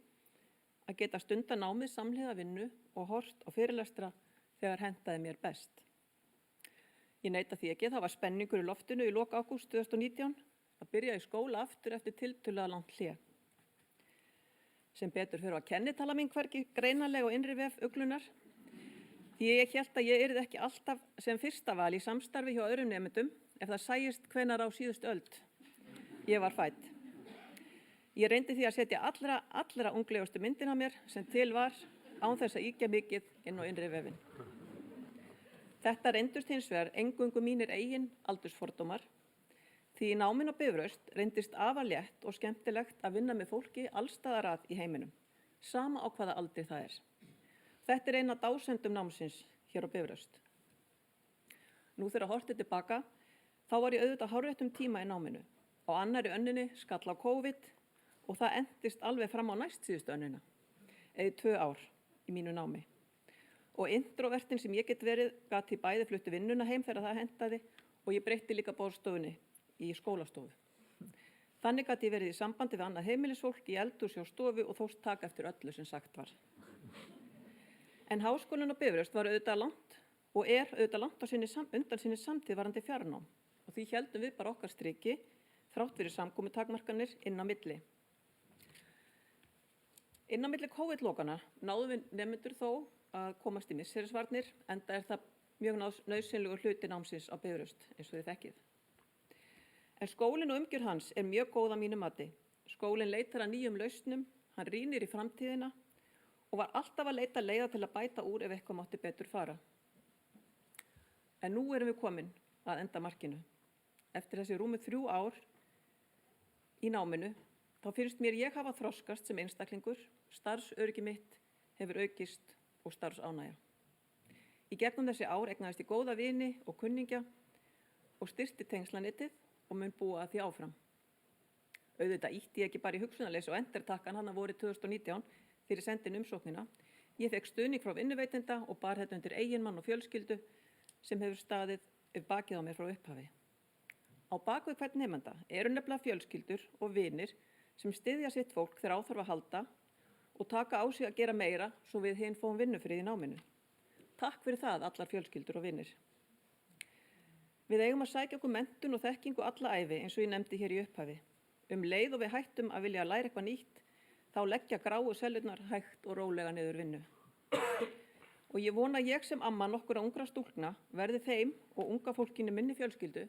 að geta stunda námið samhliða vinnu og hort á fyrirlestra þegar hentaði mér best. Ég neita því ekki, það var spenningur í loftinu í lok ágúst 2019 að byrja í skóla aftur eftir tiltölulega langt hlé. Sem betur fyrir var kennitala mín hvergi greinalega á innri vef uglunar. Því ég hélt að ég yrði ekki alltaf sem fyrsta val í samstarfi hjá öðrum nemendum ef það sæist hvenær á síðustu öld ég var fædd. Ég reyndi því að setja allra unglegustu myndina mér sem til var án þess að ýkja mikið inn á innri vefinn. Þetta reyndust hins vegar eingöngu mínir eigin aldursfordómar því í náminu á Bifröst reyndist afar létt og skemmtilegt að vinna með fólki allstaðar að í heiminum, sama á hvaða aldri það er. Þetta er eina dásendum námsins hér á Bifröst. Nú þegar horftið tilbaka, þá var ég auðvitað hárréttum tíma í náminu. Á annarri önninni skall á COVID og það endist alveg fram á næst síðustu önnina, eða 2 ár í mínu námi. Og introvertin sem ég get verið gat í bæði fluttu vinnuna heim þegar það hentaði og ég breytti líka borðstofunni í skólastofu. Þannig gat ég verið í sambandi við annað heimilisfólk í eldhúsi og stofu og þóst taka eftir öllu sem sagt var. En háskólinn á Bifröst var auðvitað langt og er auðvitað langt undan sinni samtíð varandi fjarnám og því héldum við bara okkar striki þrátt fyrir samkomutakmarkanir inn á milli. Inn á milli COVID-lokana náðum við nemendur þó að komast í misserisvarnir, enda er það mjög nauðsynlegur hluti námsins á Bifröst, eins og þið þekkið. En skólinn og umgjörð hans er mjög góð að mínu mati. Skólinn leitar að nýjum lausnum, hann rýnir í framtíðina og var alltaf að leita leiða til að bæta úr ef eitthvað mátti betur fara. En nú erum við komin að endamarkinu. Eftir þessi rúmu 3 ár í náminu, þá finnst mér ég hafa þroskast sem einstaklingur, starfsöryggi mitt hefur aukist og starfsánægja. Í gegnum þessi ár eignaðist ég góða vini og kunningja og styrkti tengslanettið og mun búa að því áfram. Auðvitað ýtti ég ekki bara í hugsunarleysi og endertakkan hann að vorið 2019 fyrir sendin umsóknina. Ég fekk stuðning frá vinnuveitenda og bar þetta undir eiginmann og fjölskyldu sem hefur staðið bakið á mér frá upphafi. Á bakvið hvern nemanda eru nefnilega fjölskyldur og vinir sem styðja sitt fólk þegar á þarf að halda og taka á sig að gera meira svo við hinn fáum vinnufrið í náminu. Takk fyrir það allar fjölskyldur og vinir. Við eigum að sækja okkur menntun og þekkingu alla ævi eins og ég nefndi hér í upphafi. Leið og við hættum að vilja læra eitthvað nýtt, þá leggja gráu sellurnar hægt og rólega niður vinnu. Og ég vona að ég sem amma nokkura ungra stúlkna verði þeim og unga fólkinu minni fjölskyldu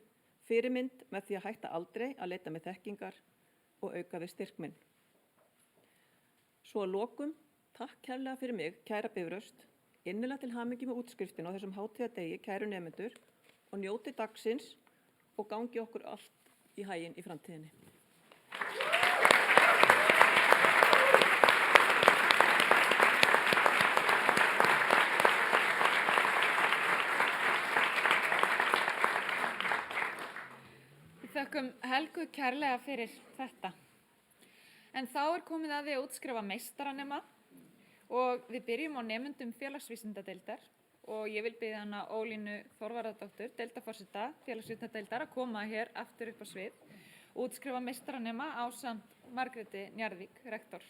fyrirmynd með því að hætta aldrei að leita með þekkingar og auka við styrk minn. Svo að lokum, takk kærlega fyrir mig, kæra Bifröst, innilega til hamingju með útskriftin á þessum hátíðardegi, kæru nemendur, og njóti dagsins og gangi okkur allt í haginn í framtíðinni. Við þökkum Helgu kærlega fyrir þetta. En þá er komið að því að útskrifa meistaranema og við byrjum á nemendum félagsvísindadeildar og ég vil biðja hana Ólínu Þorvarðardóttur, deildarforseta félagsvísindadeildar, að koma hér aftur upp á svið og útskrifa meistaranema ásamt Margréti Njarðvík, rektor.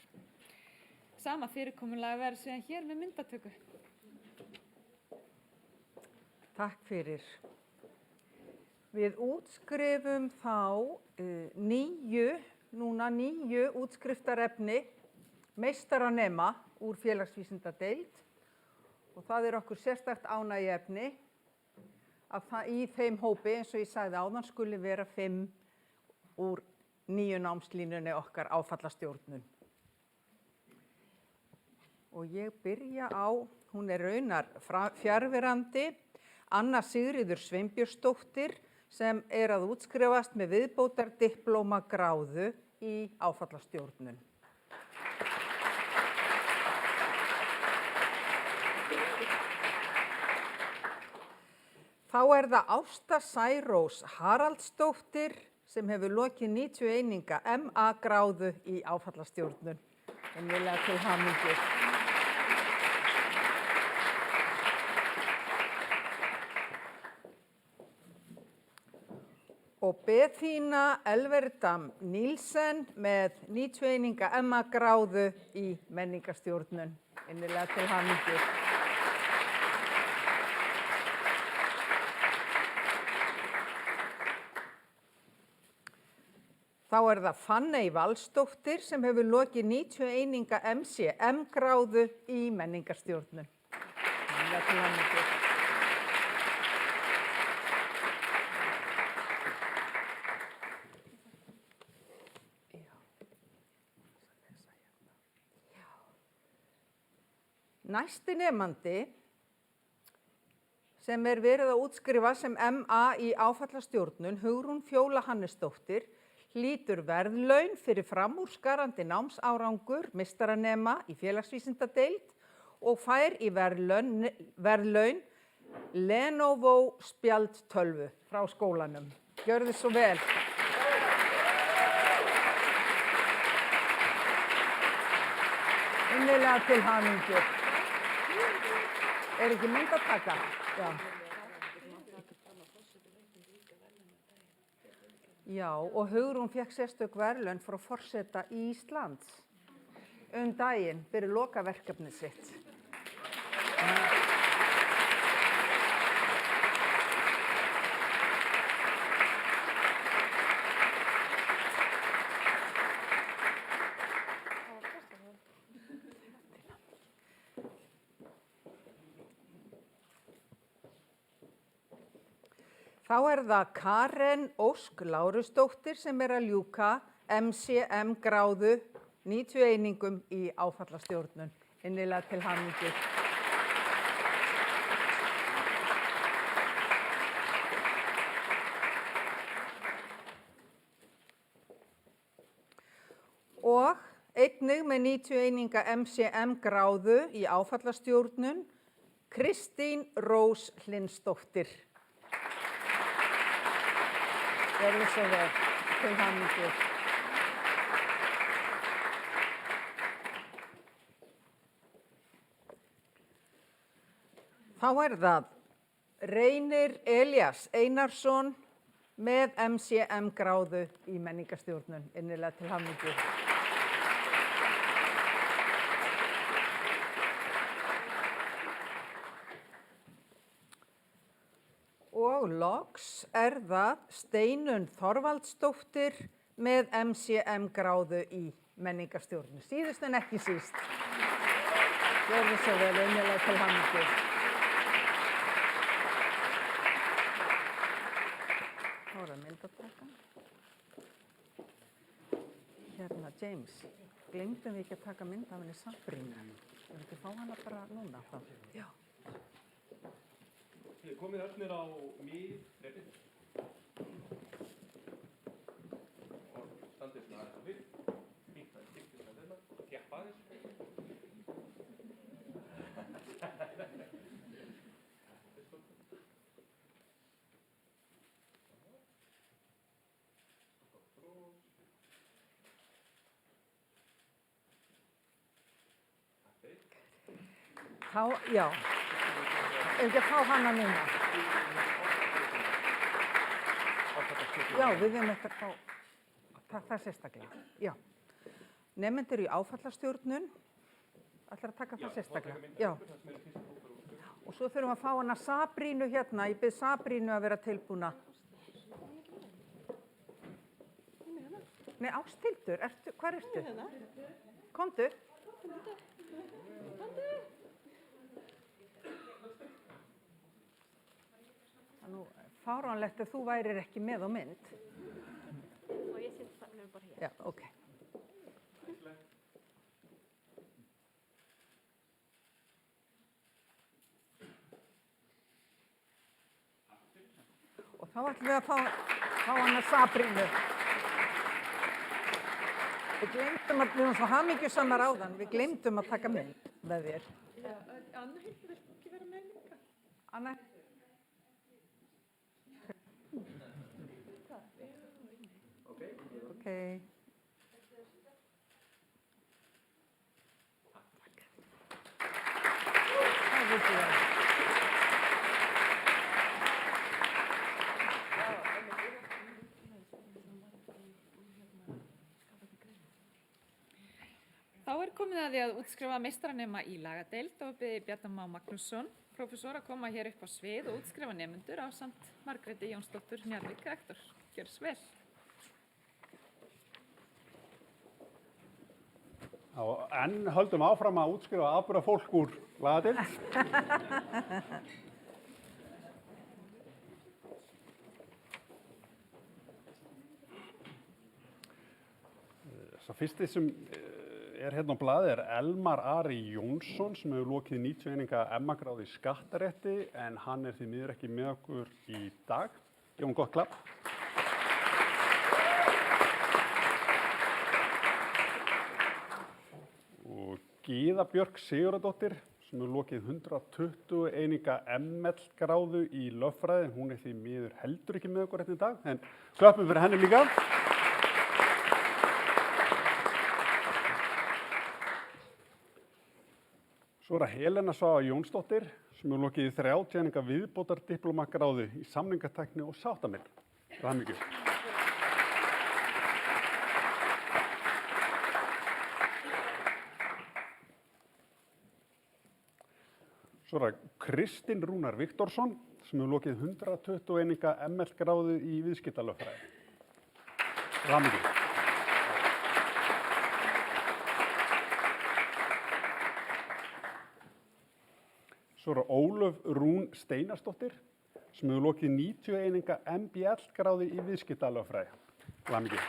Sama fyrirkomulag verður síðan hér með myndatöku. Takk fyrir. Við útskrifum þá 9 útskriftarefni meistaranema úr félagsvísindadeild og það er okkur sérstakt ánægjuefni að í þeim hópi, eins og ég sagði áðan, skuli vera 5 úr 9 námslínunni okkar áfallastjórnun. Og ég byrja á, hún er raunar fjarverandi, Anna Sigríður Sveinbjörnsdóttir, sem er að útskrifast með viðbótardiplómagráðu í áfallastjórnun. Þá er það Ásta Særós Haraldsdóttir sem hefur lokið 91 MA-gráðu í áfallastjórnun. Innilega til hamingju. Og Bethína Elverdam Nílsen með 91 MA-gráðu í menningarstjórnun. Innilega til hamingju. Þá er það Fanney Valsdóttir sem hefur lokið 91 MCM gráðu í menningarstjórnun. Til hamingju. Næsti nemandi sem verið að útskrifa sem MA í áfallastjórnun, Hugrún Fjóla Hannesdóttir, hlýtur verðlaun fyrir framúrskarandi námsárangur meistaranema í félagsvísindadeild og fær í verðlaun Lenovo spjaldtölvu frá skólanum. Gjörðu svo vel. Innilega til hamingju. Er ekki mynd að taka? Já. Já, og Hugrún fékk sérstök verðlaun frá forseta Íslands daginn fyrir lokaverkefnið sitt. Þá er það Karen Ósk Lárusdóttir sem að ljúka MCM gráðu 90 einingum í áfallastjórnun. Innilega til hamingju. Og einnig með 90 eininga MCM gráðu í áfallastjórnun, Kristín Rós Hlynsdóttir. Gjörðu svo vel, til hamingju. Þá er það Reynir Elías Einarsson með MCM gráðu í menningarstjórnun. Innilega til hamingju. Og loks er það Steinunn Þorvaldsdóttir með MCM gráðu í menningarstjórnun. Síðust en ekki síst. Gjörðu svo vel, innilega til hamingju. Þá er það myndataka. Hérna, James, gleymdum við ekki að taka mynd af henni Sabrínu. Við ekki fá hana bara núna þá. Já. Þið komið öll mér á miðþrepið og standið svona aðeins á við, fínt að styrkja svona þeirra, þjappa aðeins. Þá, já. Ekki að fá hana núna. Já, við höfum eftir að fá það sérstaklega. Já. Nemendur í áfallastjórnun, ætlar að taka það sérstaklega. Já. Og svo þurfum við að fá hana Sabrínu hérna, ég bið Sabrínu að vera tilbúna. Nei, Ásthildur, hvar ertu? Komdu. Nú, fáránlegt að þú værir ekki með á mynd. Og ég sitt bara hér. Já, ok. Og þá ætlum við að fá hana Sabrínu. Við gleymdum að, við erum svo hamingjusamar áðan, við gleymdum að taka mynd með þér. Anna Hildur, vilt ekki vera með líka? Anna? Okay. Þá er komið að því að útskrifa meistaranema í lagadeild og biðja Bjarna Má Magnússon, prófessor, að koma hér upp á svið og útskrifa nemendur ásamt Margréti Jónsdóttur Njarðvík rektor. Gjörðu svo vel. En höldum áfram að útskrifa afburða fólk úr lagadeild. Sá fyrsti sem hérna á blaði Elmar Ari Jónsson sem hefur lokið 91 MA-gráðu í skattarétti en hann því miður ekki með okkur í dag. Gefum gott klapp. Og Gyða Björk Sigurðardóttir sem hefur lokið 121 ML-gráðu í lögfræði. Hún því miður heldur ekki með okkur hérna í dag en klappum fyrir henni líka. Svo Helena Svava Jónsdóttir sem hefur lokið 30 viðbótardiplómagráðu í samningatækni og sáttamiðlun. Það er mikið. Svo Kristinn Rúnar Viktorsson sem hefur lokið 121 ML-gráðu í viðskiptalögfræði. Það er mikið. Svo Ólöf Rún Steinarsdóttir sem hefur lokið 91 MBL-gráðu í viðskiptalögfræði. Það er mikið.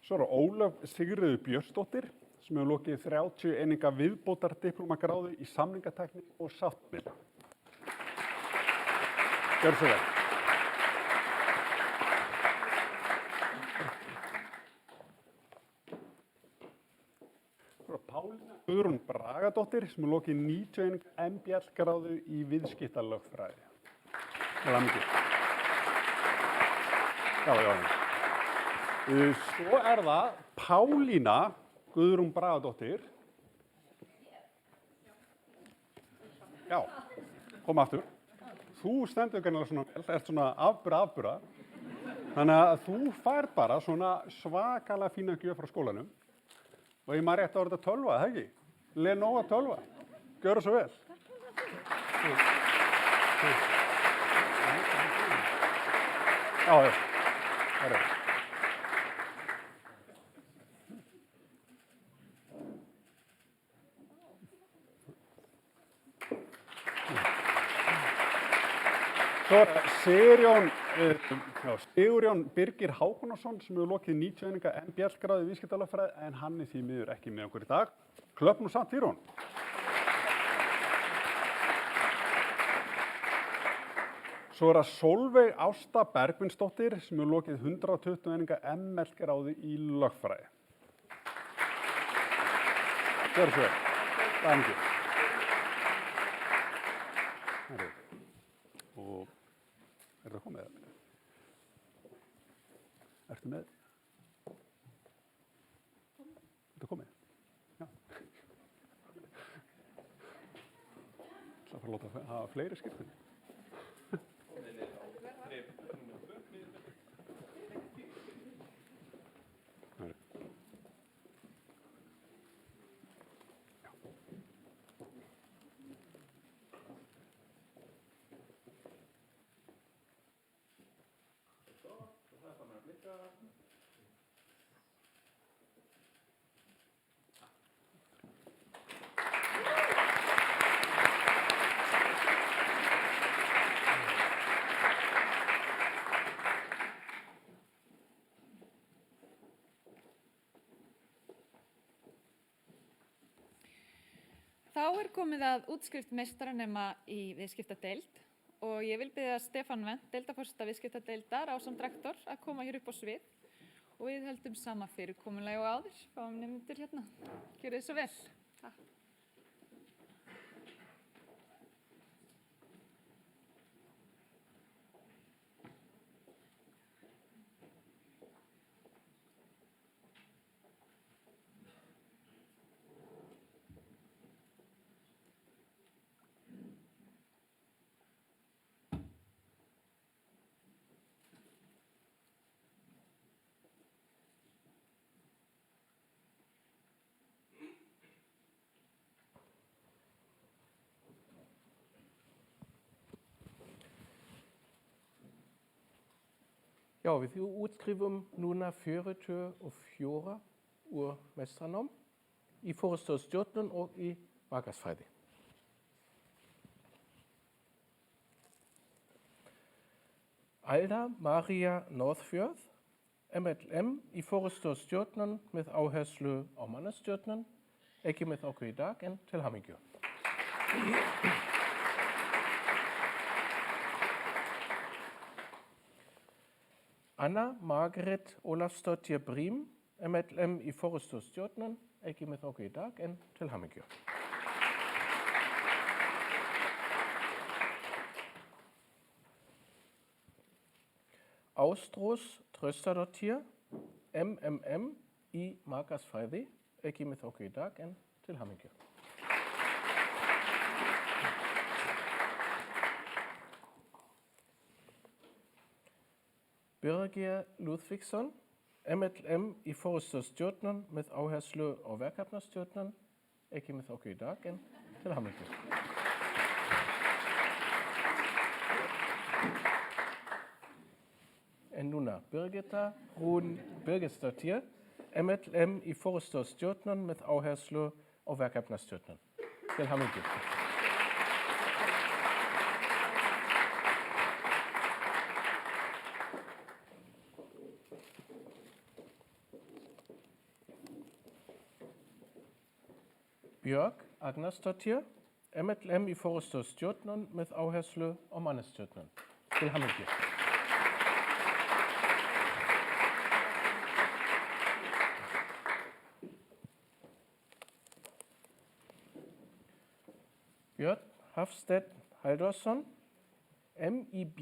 Svo Ólöf Sigríður Björnsdóttir sem hefur lokið 31 viðbótardiplómagráðu í samningatækni og sáttamiðlun. Gjörðu svo vel. Guðrún Bragadóttir sem hefur lokið 91 MBL-gráðu í viðskiptalögfræði. Það er mikið. Já. Svo það Pálína Guðrún Bragadóttir. Já, kom aftur. Þú stendur kannilega svona vel, ert svona afburða. Þannig að þú fær bara svona svakalega fína gjöf frá skólanum. Og ég maður rétt á þetta 12, það ekki? Lenovo 12. Gjörðu svo vel. Já. Það er. Svo Sigurjón Birgir Hákonarsson sem hefur lokið 91 MBL-gráðu í viðskiptalögfræði en hann því miður ekki með okkur í dag. Klöpp nú samt fyrir honum. Svo það Sólveig Ásta Bergvinsdóttir sem hefur lokið 121 ML-gráðu í lögfræði. Gjörðu svo vel. Það er mikið. Og það komið? Ertu með? Þetta komið? Já. Það fara að láta að hafa fleiri skiptin. Þá komið að útskrift meistaranema í viðskiptadeild og ég vil biðja Stefán Wendt, deildarforseta viðskiptadeildar ásamt rektor að koma hér upp á svið og við höldum sama fyrirkomulagi og áður. Fáum nemendur hérna. Gjörið svo vel. Takk. Ja, við útskrifum núna 44 úr mestranám í forstjórnun og í markaðsfræði. Alda Maria Norðfjörð, MLM í forstjórnun með áherslu á mannastjórnun, ekki með okkur í dag en til hamingju. Anna Margrét Ólafsdóttir Brím, MLM í forstjórnun, ekki með okkur í dag en til hamingju. Ástrós Tröstadóttir, MMM í markaðsfræði, ekki með okkur í dag en til hamingju. Birgir Ludvigsson, MLM í forstjórnun með áherslu á verkefnastjórnun, ekki með okkur í dag en til hamingju. En núna Birgitta Rún Birgisdóttir, MLM í forstjórnun með áherslu á verkefnastjórnun. Til hamingju. Björk Agnarsdóttir, MLM í forstjórnun með áherslu á mannastjórnun. Til hamingju. Björn Hafstedt Halldórsson, MIB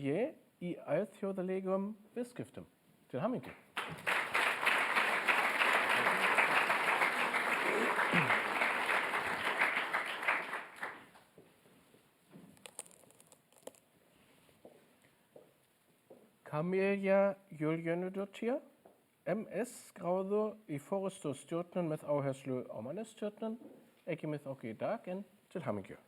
í alþjóðlegum viðskiptum. Til hamingju. Kamilja Julianudóttir, MS gráðu í forstjórnun með áherslu á mannastjórnun, ekki með okkur í dag en til hamingju.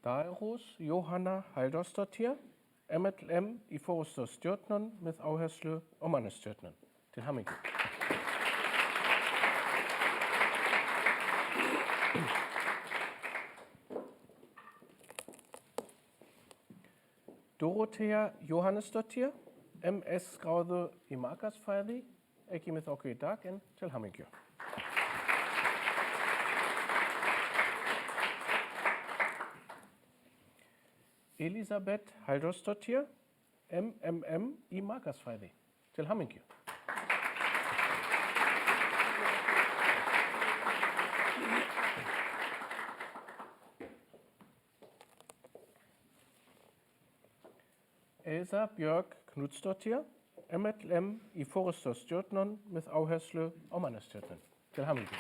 Dárós Jóhanna Halldórsdóttir, MLM í forstjórnun með áherslu á mannastjórnun. Til hamingju. Dorothea Johannesdóttir, MS gráðu í markaðsfræði, ekki með okkur í dag en til hamingju. Elisabeth Halldórsdóttir, MMM í markaðsfræði. Til hamingju. Elsa Björk Knudsdóttir, MLM í forstjórnun með áherslu á mannastjórnun. Til hamingju.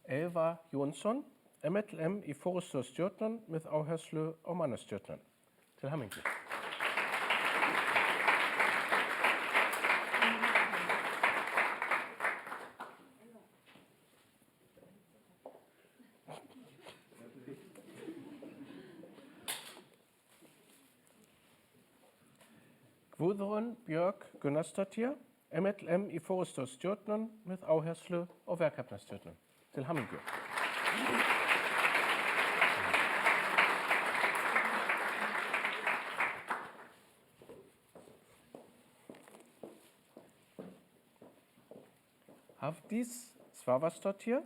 Elva Jonsson, MLM í forstjórnun með áherslu á mannastjórnun. Til hamingju. Guðrún Björk Gunnarsdóttir, MLM í forstjórnun með áherslu á verkefnastjórnun. Til hamingju. Hafdís Svavarsdóttir,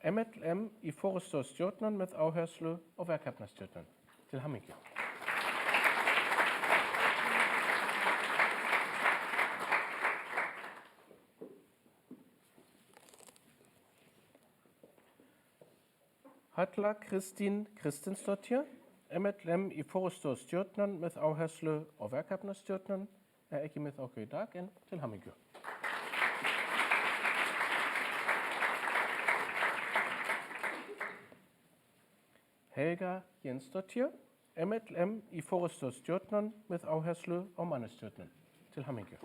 MLM í forstjórnun með áherslu á verkefnastjórnun. Til hamingju. Halla Kristín Kristinsdóttir, MLM í forstjórnun með áherslu á verkefnastjórnun, ekki með okkur í dag en til hamingju. Helga Jensdóttir, MLM í forestårsstjórnun með áherslu á mannastjórnun. Til hamingju.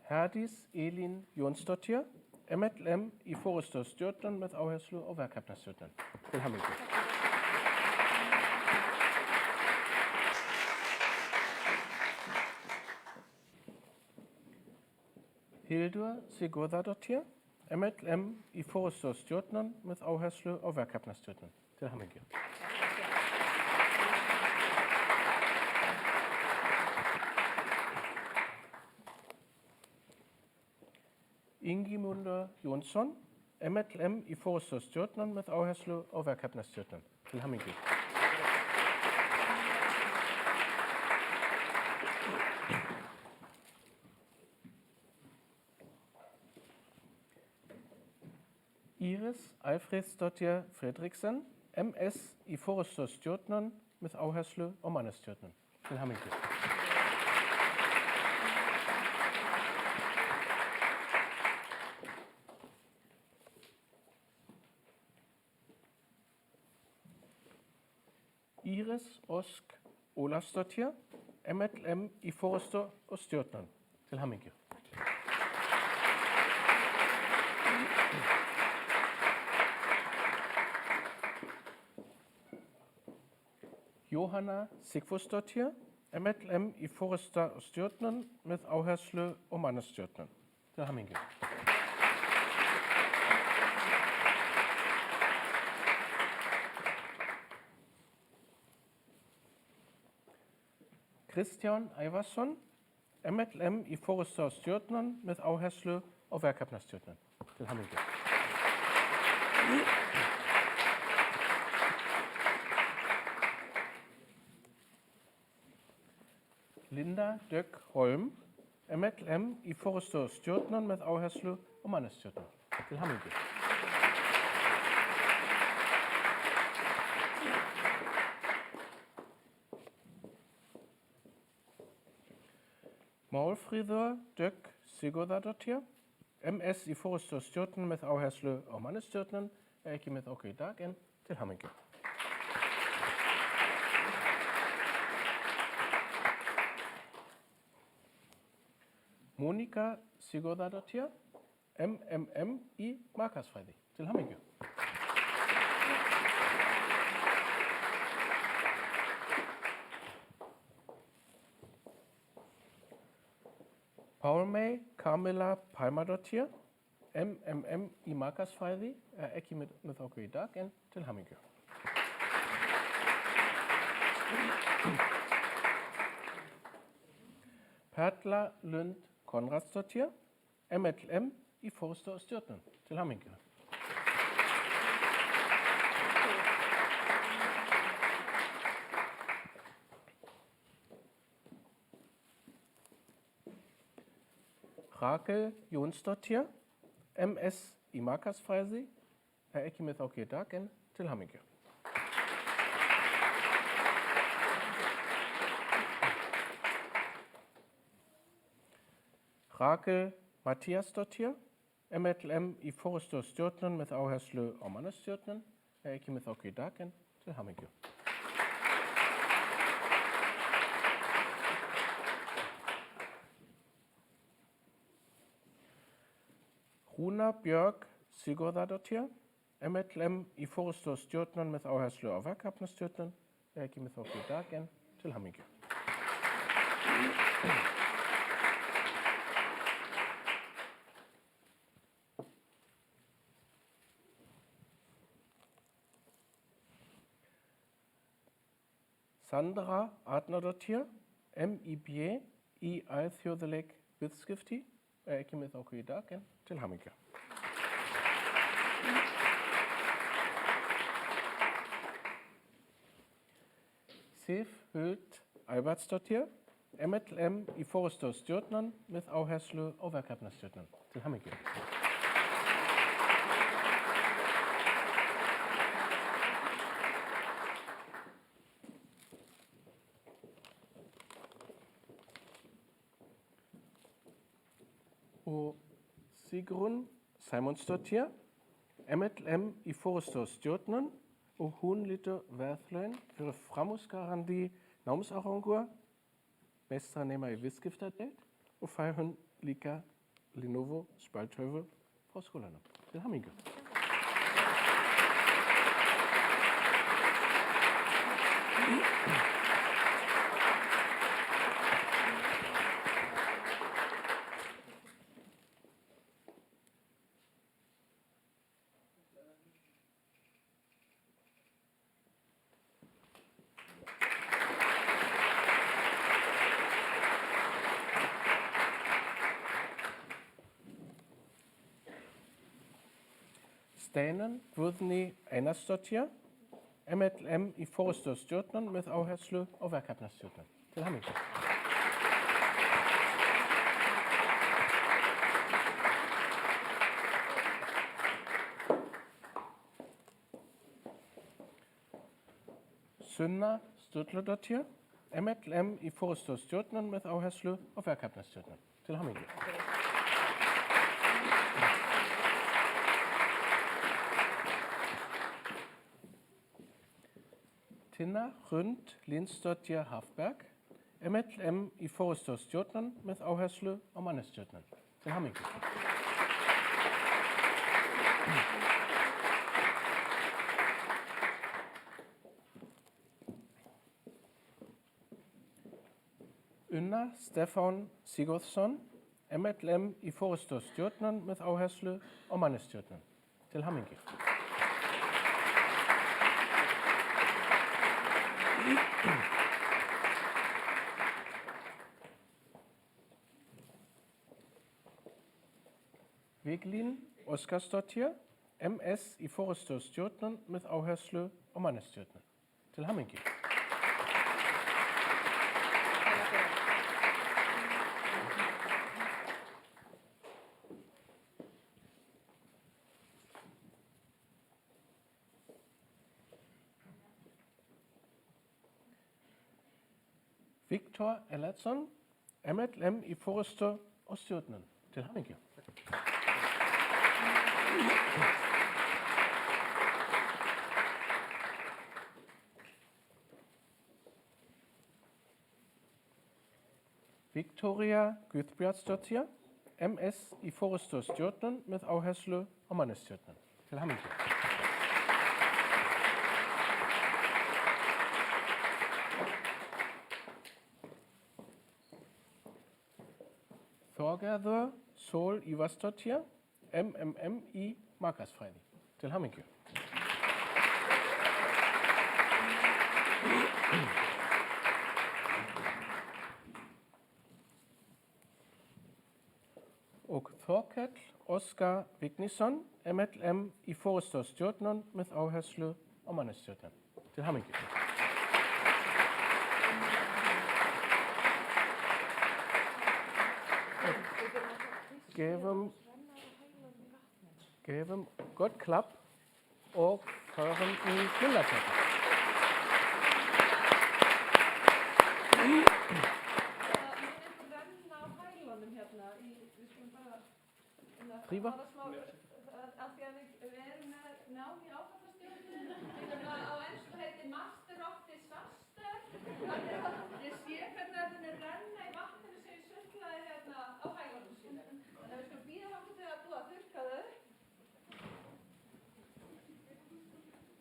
Herdís Elín Jónsdóttir, MLM í forestårsstjórnun með áherslu á verkefnastjórnun. Til hamingju. Hildur Sigurðardóttir, MLM í forestårsstjórnun með áherslu á verkefnastjórnun. Til hamingju. Ingimundur Jónsson, MLM í forestårsstjórnun með áherslu á verkefnastjórnun. Til hamingju. Iris Alfredsdóttir Fredriksen, MS í forestårsstjórnun með áherslu á mannastjórnun. Til hamingju. Iris Ósk Ólafsdóttir, MLM í forestårsstjórnun. Til hamingju. Jóhanna Sigfúsdóttir, MLM í forestårsstjórnun með áherslu á mannastjórnun. Til hamingju. Kristján Ævarsson, MLM í forestårsstjórnun með áherslu á verkefnastjórnun. Til hamingju. Linda Dögg Holm, MLM í forestårsstjórnun með áherslu á mannastjórnun. Til hamingju. Málfríður Dögg Sigurðardóttir, MS í forestårsstjórnun með áherslu á mannastjórnun, ekki með okkur í dag en til hamingju. Monika Sigurðardóttir, MMM í markaðsfræði. Til hamingju. Pálmey Kamila Pálmadóttir, MMM í markaðsfræði, ekki með okkur í dag en til hamingju. Perla Lund Konradsdóttir, MLM í forestårsstjórnun. Til hamingju. Rakel Jónsdóttir, MS í markaðsfræði, ekki með okkur í dag en til hamingju. Rakel Mathiasdóttir, MLM í forestårsstjórnun með áherslu á mannastjórnun, ekki með okkur í dag en til hamingju. Rúna Björg Sigurðardóttir, MLM í forestårsstjórnun með áherslu á verkefnastjórnun, ekki með okkur í dag en til hamingju. Sandra Arnardóttir, MIB í alþjóðleg viðskipti, ekki með okkur í dag en til hamingju. Sif Huld Albertsdóttir, MLM í forestårsstjórnun með áherslu á verkefnastjórnun. Til hamingju. og Sigrun Simonsdóttir, MLM í forestårsstjórnun og hún lítur verðlaun fyrir framúrskarandi námsárangur, meistaranema í viðskiptadeild og fær hún líka Lenovo spjaldtölvu frá skólanum. Til hamingju. Steinan Guðný Einarsdóttir, MLM í forestårsstjórnun með áherslu á verkefnastjórnun. Til hamingju. Sunna Sturludóttir, MLM í forestårsstjórnun með áherslu á verkefnastjórnun. Til hamingju. Tinna Hrund Lindsdóttir Hafberg, MLM í forestårsstjórnun með áherslu á mannastjórnun. Til hamingju. Unna Stefán Sigurðsson, MLM í forestårsstjórnun með áherslu á mannastjórnun. Til hamingju. Viglín Óskarsdóttir, MS í forestårsstjórnun með áherslu á mannastjórnun. Til hamingju. Viktor Ellertsson, MLM í forestårsstjórnun. Til hamingju. Victoria Guðbjartsdóttir, MS í forestårsstjórnun með áherslu á mannastjórnun. Til hamingju. Þorgerður Sól Ívarsdóttir, MMM í markaðsfræði. Til hamingju. Og Þorkell Óskar Vignisson, MLM í forestårsstjórnun með áherslu á mannastjórnun. Til hamingju. Gefum gott klapp og förum í Myllartækni. Fríða? Af því að við erum með nám í áfallastjórnun, á ensku heitir Master of Disaster. Ég sé hvernig þetta er renna í vatninu sem ég sundlaði hérna á hælunum sínum. Þannig að við skulum bíða okkur til að búa að þurrka þau.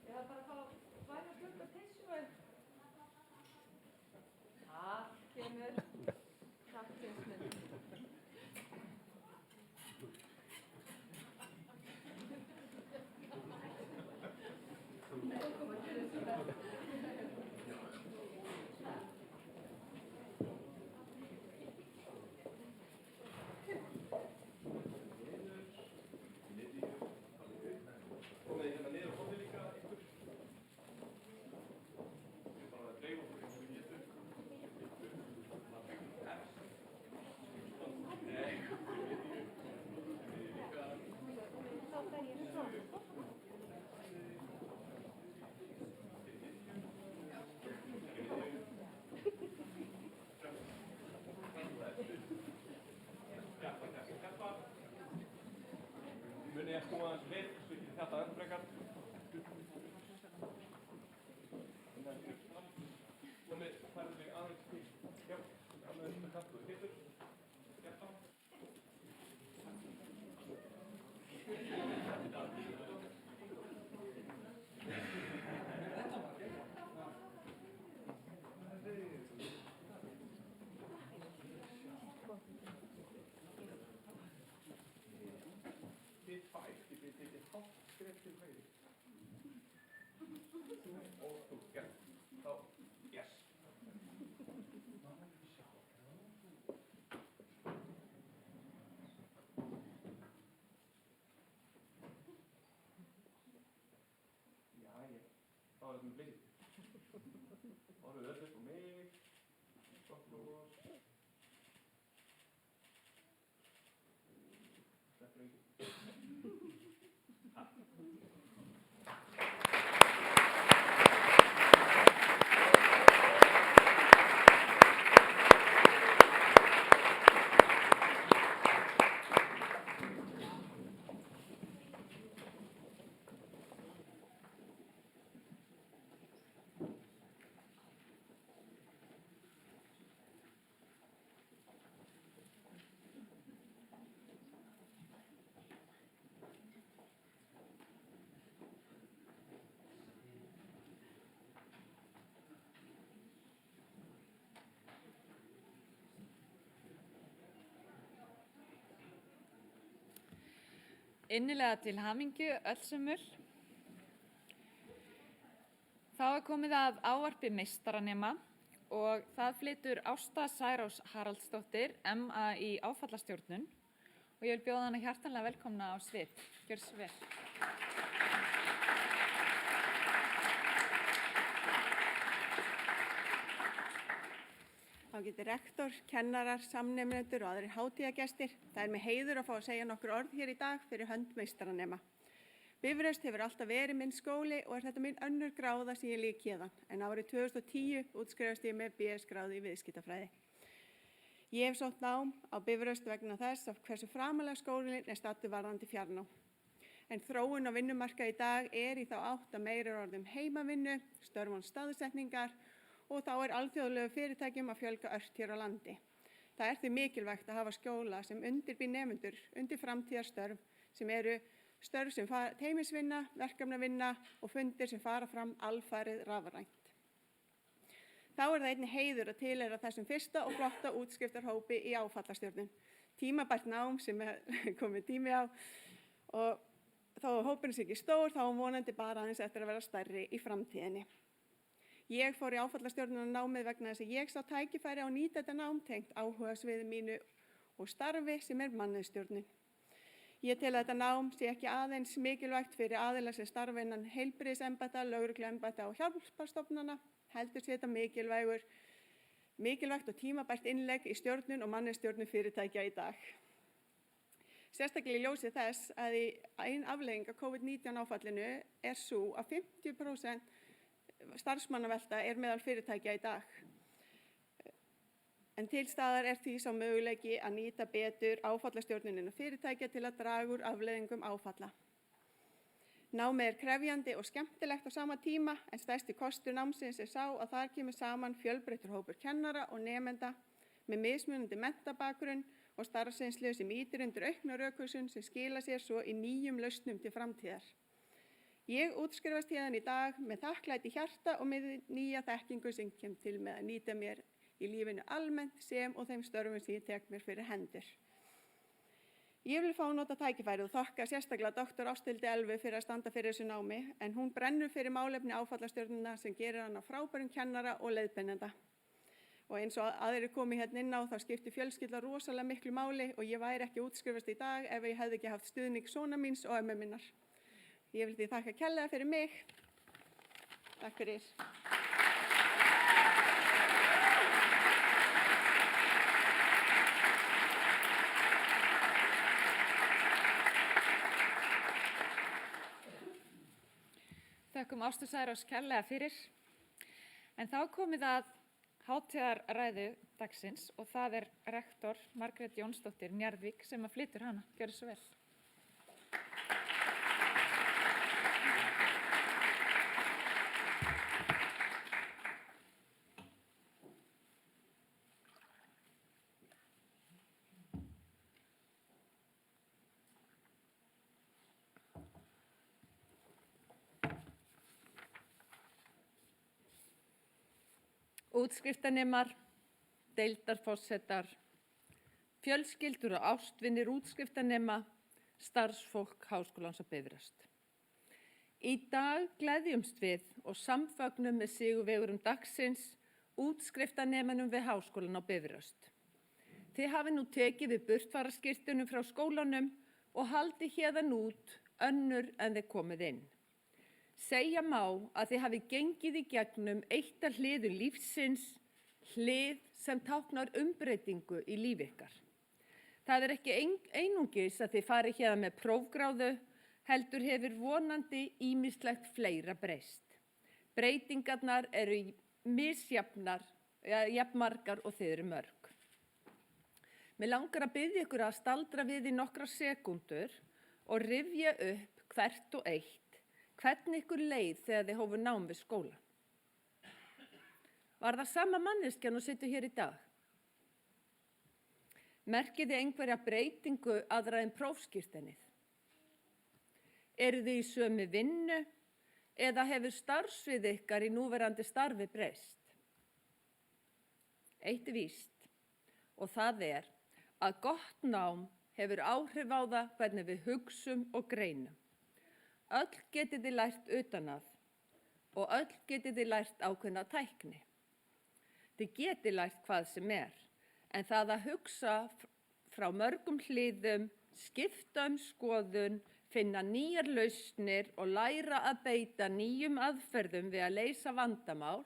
Ég þarf bara að fá væna klukka tissu. Takk, kemur. Takk, kemur. Innilega til hamingju öll sömul. Þá er komið að ávarpi meistaranema og það flytur Ásta Særós Haraldsdóttir, MA í áfallastjórnun og ég vil bjóða hana hjartanlega velkomna á svið. Gjörðu svo vel. Þá getur rektor, kennarar, samnemendur og aðrir hátíðagestir. Það er með heiður að fá að segja nokkur orð hér í dag fyrir hönd meistaranema. Bifröst hefur alltaf verið minn skóli og er þetta minn önnur gráða sem ég lýk héðan, en árið 2010 útskrifast ég með BS-gráðu í viðskiptafræði. Ég hef sótt nám á Bifröst vegna þess af hversu framalega skólinn er stattur varðandi fjarnám. En þróun á vinnumarkaði í dag er í þá átt að meira er orðum heimavinnu, störf án staðsetningar og þá er alþjóðlegu fyrirtækjum að fjölga ört hér á landi. Það er því mikilvægt að hafa skóla sem undirbýr nemendur undir framtíðarstörf sem eru störf sem teymisvinna, verkefnavinna og fundir sem fara fram alfarið rafrænt. Þá er það einnig heiður að tilheyra þessum fyrsta og flotta útskriftarhópi í áfallastjórnun. Tímabært nám sem er komið tími á og þó að hópurinn sé ekki stór þá er vonandi bara aðeins eftir að vera stærri í framtíðinni. Ég fór í áfallastjórnunarnámið vegna þess að ég sá tækifæri á að nýta þetta nám tengt áhugasviði mínu og starfi sem er mannauðsstjórnun. Ég tel að þetta nám sé ekki aðeins mikilvægt fyrir aðila sem starfa innan heilbrigðisembætta, lögregluembætta og hjálparstofnana, heldur sé þetta mikilvægt og tímabært innlegg í stjórnun og mannauðsstjórnun fyrirtækja í dag. Sérstaklega í ljósi þess að ein afleiðing af COVID-19 áfallinu er sú að 50% starfsmannavelta er meðal fyrirtækja í dag. En til staðar er því sá möguleiki að nýta betur áfallastjórnunina fyrirtækja til að draga úr afleiðingum áfalla. Námið er krefjandi og skemmtilegt á sama tíma en stærsti kostur námsins er sá að þar kemur saman fjölbreyttur hópur kennara og nemenda með mismunandi menntabakgrunn og starfsreynslu sem ýtir undir aukna rökhugsun sem skila sér svo í nýjum lausnum til framtíðar. Ég útskrifast héðan í dag með þakklæti hjarta og með nýja þekkingu sem kem til með að nýta mér í lífinu almennt sem og þeim störfum sem ég tek mér fyrir hendur. Ég vil fá að nota tækifærið og þakka sérstaklega doktor Ásthildi Elvu fyrir að standa fyrir þessu námi en hún brennur fyrir málefni áfallastjórnuna sem gerir hana frábærum kennara og leiðbeinenda. Og eins og aðrir komið hérna inn á þá skiptir fjölskylda rosalega miklu máli og ég væri ekki útskrifast í dag ef ég hefði ekki haft stuðning sona míns og ömmu minnar. Ég vil því þakka kærlega fyrir mig. Takk fyrir. Þökkum Ástu Særós kærlega fyrir. En þá komið að hátíðarræðu dagsins og það er rektor Margrét Jónsdóttir Njarðvík sem að flytur hana. Gjörðu svo vel. Útskriftarnemar, deildarforsetar, fjölskyldur og ástvinir útskriftarnema, starfsfólk Háskólans á Bifröst. Í dag gleðjumst við og samfögnum með sigurvegurum dagsins útskriftarnemanum við Háskólan á Bifröst. Þið hafi nú tekið við burtfaraskirtunum frá skólanum og haldið héðan út önnur en þið komið inn. Segja má að þið hafi gengið í gegnum eitt af hliðum lífsins, hlið sem táknar umbreytingu í líf ykkar. Það er ekki einungis að þið farið héðan með prófgráðu, heldur hefur vonandi ýmislegt fleira breyst. Breytingarnar eru misjafnar, jafnmargar og þið eru mörg. Mér langar að biðja ykkur að staldra við í nokkrar sekúndur og rifja upp hvert og eitt, hvernig ykkur leið þegar þið hófu nám við skóla. Var það sama manneskjan og situr hér í dag? Merkið þið einhverja breytingu aðra en prófskírteinið? Eru þið í sömu vinnu eða hefur starfsvið ykkar í núverandi starfi breyst? Eitt er víst og það er að gott nám hefur áhrif á það hvernig við hugsum og greinum. Öll getið þið lært utan að og öll getið þið lært ákveðna tækni. Þið getið lært hvað sem en það að hugsa frá mörgum hliðum, skipta skoðun, finna nýjar lausnir og læra að beita nýjum aðferðum við að leysa vandamál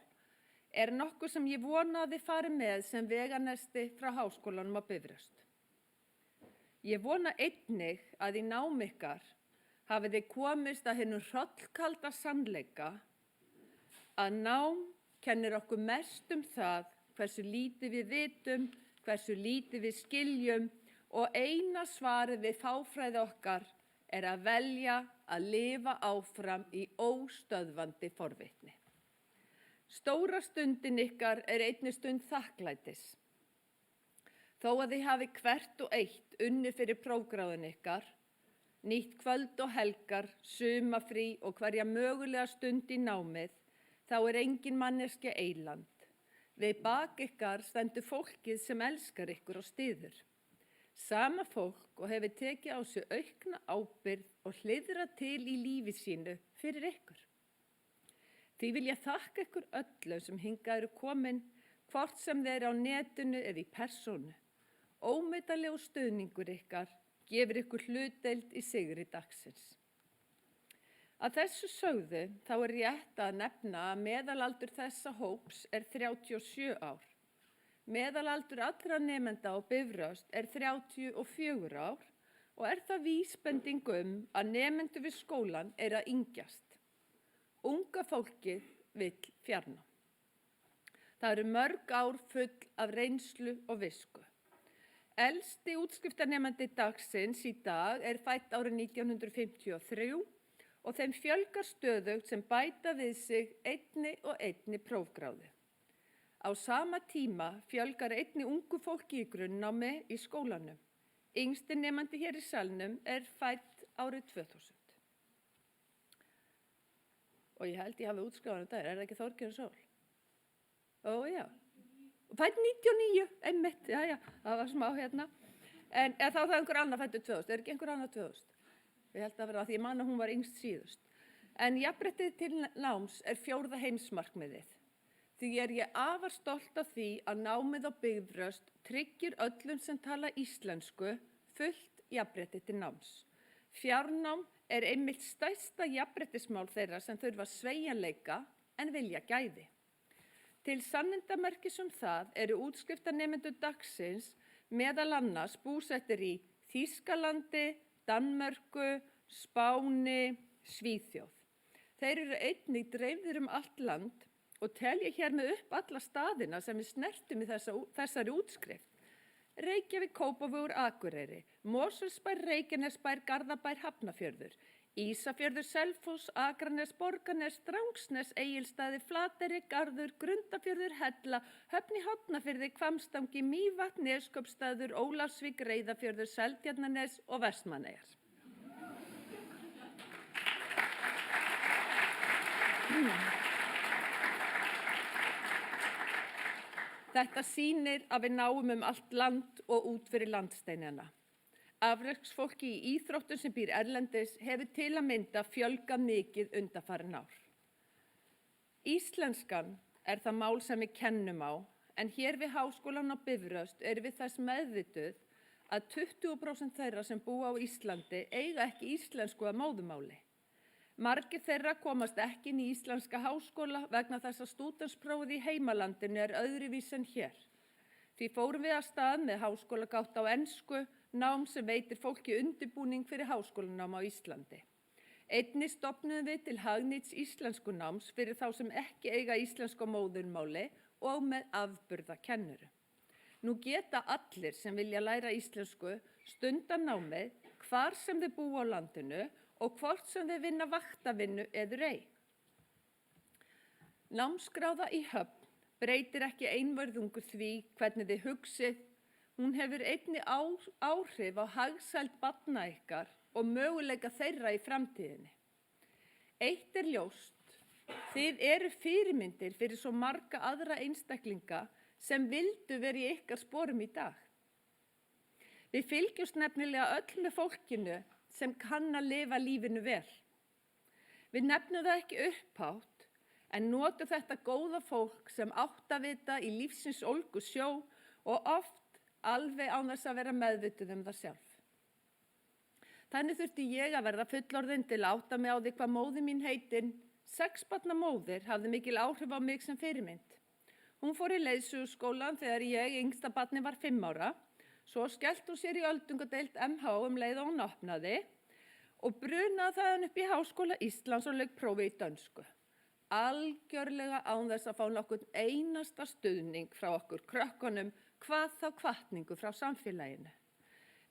er nokkuð sem ég vona að þið farið með sem veganesti frá Háskólanum á Bifröst. Ég vona einnig að í námi ykkar hafið þið komist að hinum hrollkalda sannleika að nám kennir okkur mest það hversu lítið við vitum, hversu lítið við skiljum og eina svarið við fáfræði okkar er að velja að lifa áfram í óstöðvandi forvitni. Stóra stundin ykkar er einnig stund þakklætis. Þó að þið hafi hvert og eitt unnið fyrir prófgráðun ykkar, nýtt kvöld og helgar, sumafrí og hverja mögulega stund í námið, þá er engin manneskja eyland. Við bak ykkar stendur fólkið sem elskar ykkur og styður. Sama fólk og hefur tekið á sig aukna ábyrgð og hliðra til í lífi sínu fyrir ykkur. Því vil ég þakka ykkur öllu sem hingað eru komin, hvort sem þeir eru á netinu eða í persónu. Ómetanlegur stuðningur ykkar gefur ykkur hlutdeild í sigri dagsins. Að þessu sögðu þá er rétt að nefna að meðalaldur þessa hóps er 37 ár. Meðalaldur allra nemenda á Bifröst er 34 ár og er það vísbending að nemendur við skólan er að yngjast. Unga fólkið vill fjarnám. Það eru mörg ár full af reynslu og visku. Elsti útskriftarnemandi dagsins í dag er fædd árið 1953 og þeim fjölgar stöðugt sem bæta við sig einni prófgráðu. Á sama tíma fjölgar einni ungu fólki í grunnnámi í skólanum. Yngsti nemandi hér í salnum er fædd árið 2000. Og ég held ég hafi útskrifaðan það, er það ekki Þorgerður Sól? Ó já, fædd 99, einmitt, já, það var smá hérna. En þá það einhver annar fæddur 2000, er ekki einhver annar 2000? Ég held að vera því ég man að hún var yngst síðust. En jafnréttið til náms er 4. heimsmarkmiðið. Því er ég afar stolt af því að námið á Bifröst tryggir öllum sem tala íslensku fullt jafnrétti til náms. Fjarnám er einmitt stærsta jafnréttismál þeirra sem þurfa sveigjanleika en vilja gæði. Til sannindamerkis það eru útskriftarnemendur dagsins meðal annars búsettir í Þýskalandi, Danmörku, Spáni, Svíþjóð. Þeir eru einnig dreifðir allt land og telja hér með upp alla staðina sem við snertum í þessari útskrift. Reykjavík, Kópavogur, Akureyri, Mosfellsbær, Reykjanesbær, Garðabær, Hafnarfjörður, Ísafjörður, Selfoss, Akranes, Borgarnes, Drangsnes, Egilsstaðir, Flateyri, Garður, Grundarfjörður, Hella, Höfn í Hornafirði, Hvammstangi, Mývatn, Neskaupstaður, Ólafsvík, Reyðarfjörður, Seltjarnarnes og Vestmannaeyjar. Þetta sýnir að við náum allt land og út fyrir landsteinana. Afreksfólki í íþróttum sem býr erlendis hefur til að mynda fjölgað mikið undanfarin ár. Íslenskan er það mál sem við kennum á, en hér við Háskólann á Bifröst erum við þess meðvituð að 20% þeirra sem búa á Íslandi eiga ekki íslensku að móðumáli. Margir þeirra komast ekki inn í íslenska háskóla vegna þess að stúdentsprófið í heimalandinu er öðruvísi en hér. Því fórum við af stað með háskólagátt á ensku, nám sem veitir fólki undirbúning fyrir háskólanám á Íslandi. Einnig stofnuðum við til hagnýts íslenskunáms fyrir þá sem ekki eiga íslensku á móðurmáli og með afburðakennuru. Nú geta allir sem vilja læra íslensku stunda námið hvar sem þau búa á landinu og hvort sem þau vinna vaktavinnu eður ei. Námskráða í Höfn breytir ekki einvörðungu því hvernig þið hugsið, hún hefur einnig áhrif á hagsæld barna ykkar og möguleika þeirra í framtíðinni. Eitt er ljóst, þið eru fyrirmyndir fyrir svo marga aðra einstaklinga sem vildu verið í ykkar sporum í dag. Við fylgjumst nefnilega öll með fólkinu sem kann að lifa lífinu vel. Við nefnum það ekki upphátt, en notum þetta góða fólk sem áttavita í lífsins ólgu sjó og oft alveg án þess að vera meðvituð það sjálf. Þannig þurfti ég að verða fullorðin til að átta mig á því hvað móðir mín heitin, 6 barna móðir, hafði mikil áhrif á mig sem fyrirmynd. Hún fór í leiðsöguskólann þegar ég, yngsta barni, var 5 ára. Svo skellt hún sér í öldungadeild MH leið og hún opnaði og brunaði þaðan upp í Háskóla Íslands og lauk prófi í dönsku. Algjörlega án þess að fá nokkurn einasta stuðning frá okkur krökkunum, hvað þá hvatningu frá samfélaginu.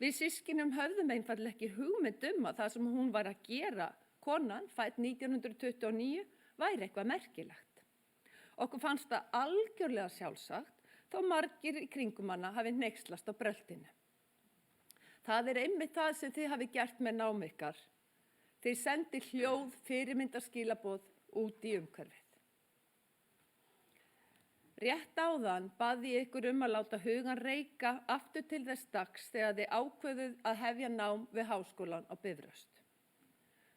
Við systkinum höfðum einfaldlega ekki hugmynd að það sem hún var að gera, konan, fædd 1929, væri eitthvað merkilegt. Okkur fannst það algjörlega sjálfsagt, þó margir í kringum hana hafi hneykslast á bröltinu. Það er einmitt það sem þið hafi gert með nám ykkar. Þið sendi hljóð fyrirmyndarskilaboð út í umhverfið. Rétt áðan baði ég ykkur að láta hugan reika aftur til þess dags þegar þið ákveðuð að hefja nám við Háskólann á Bifröst.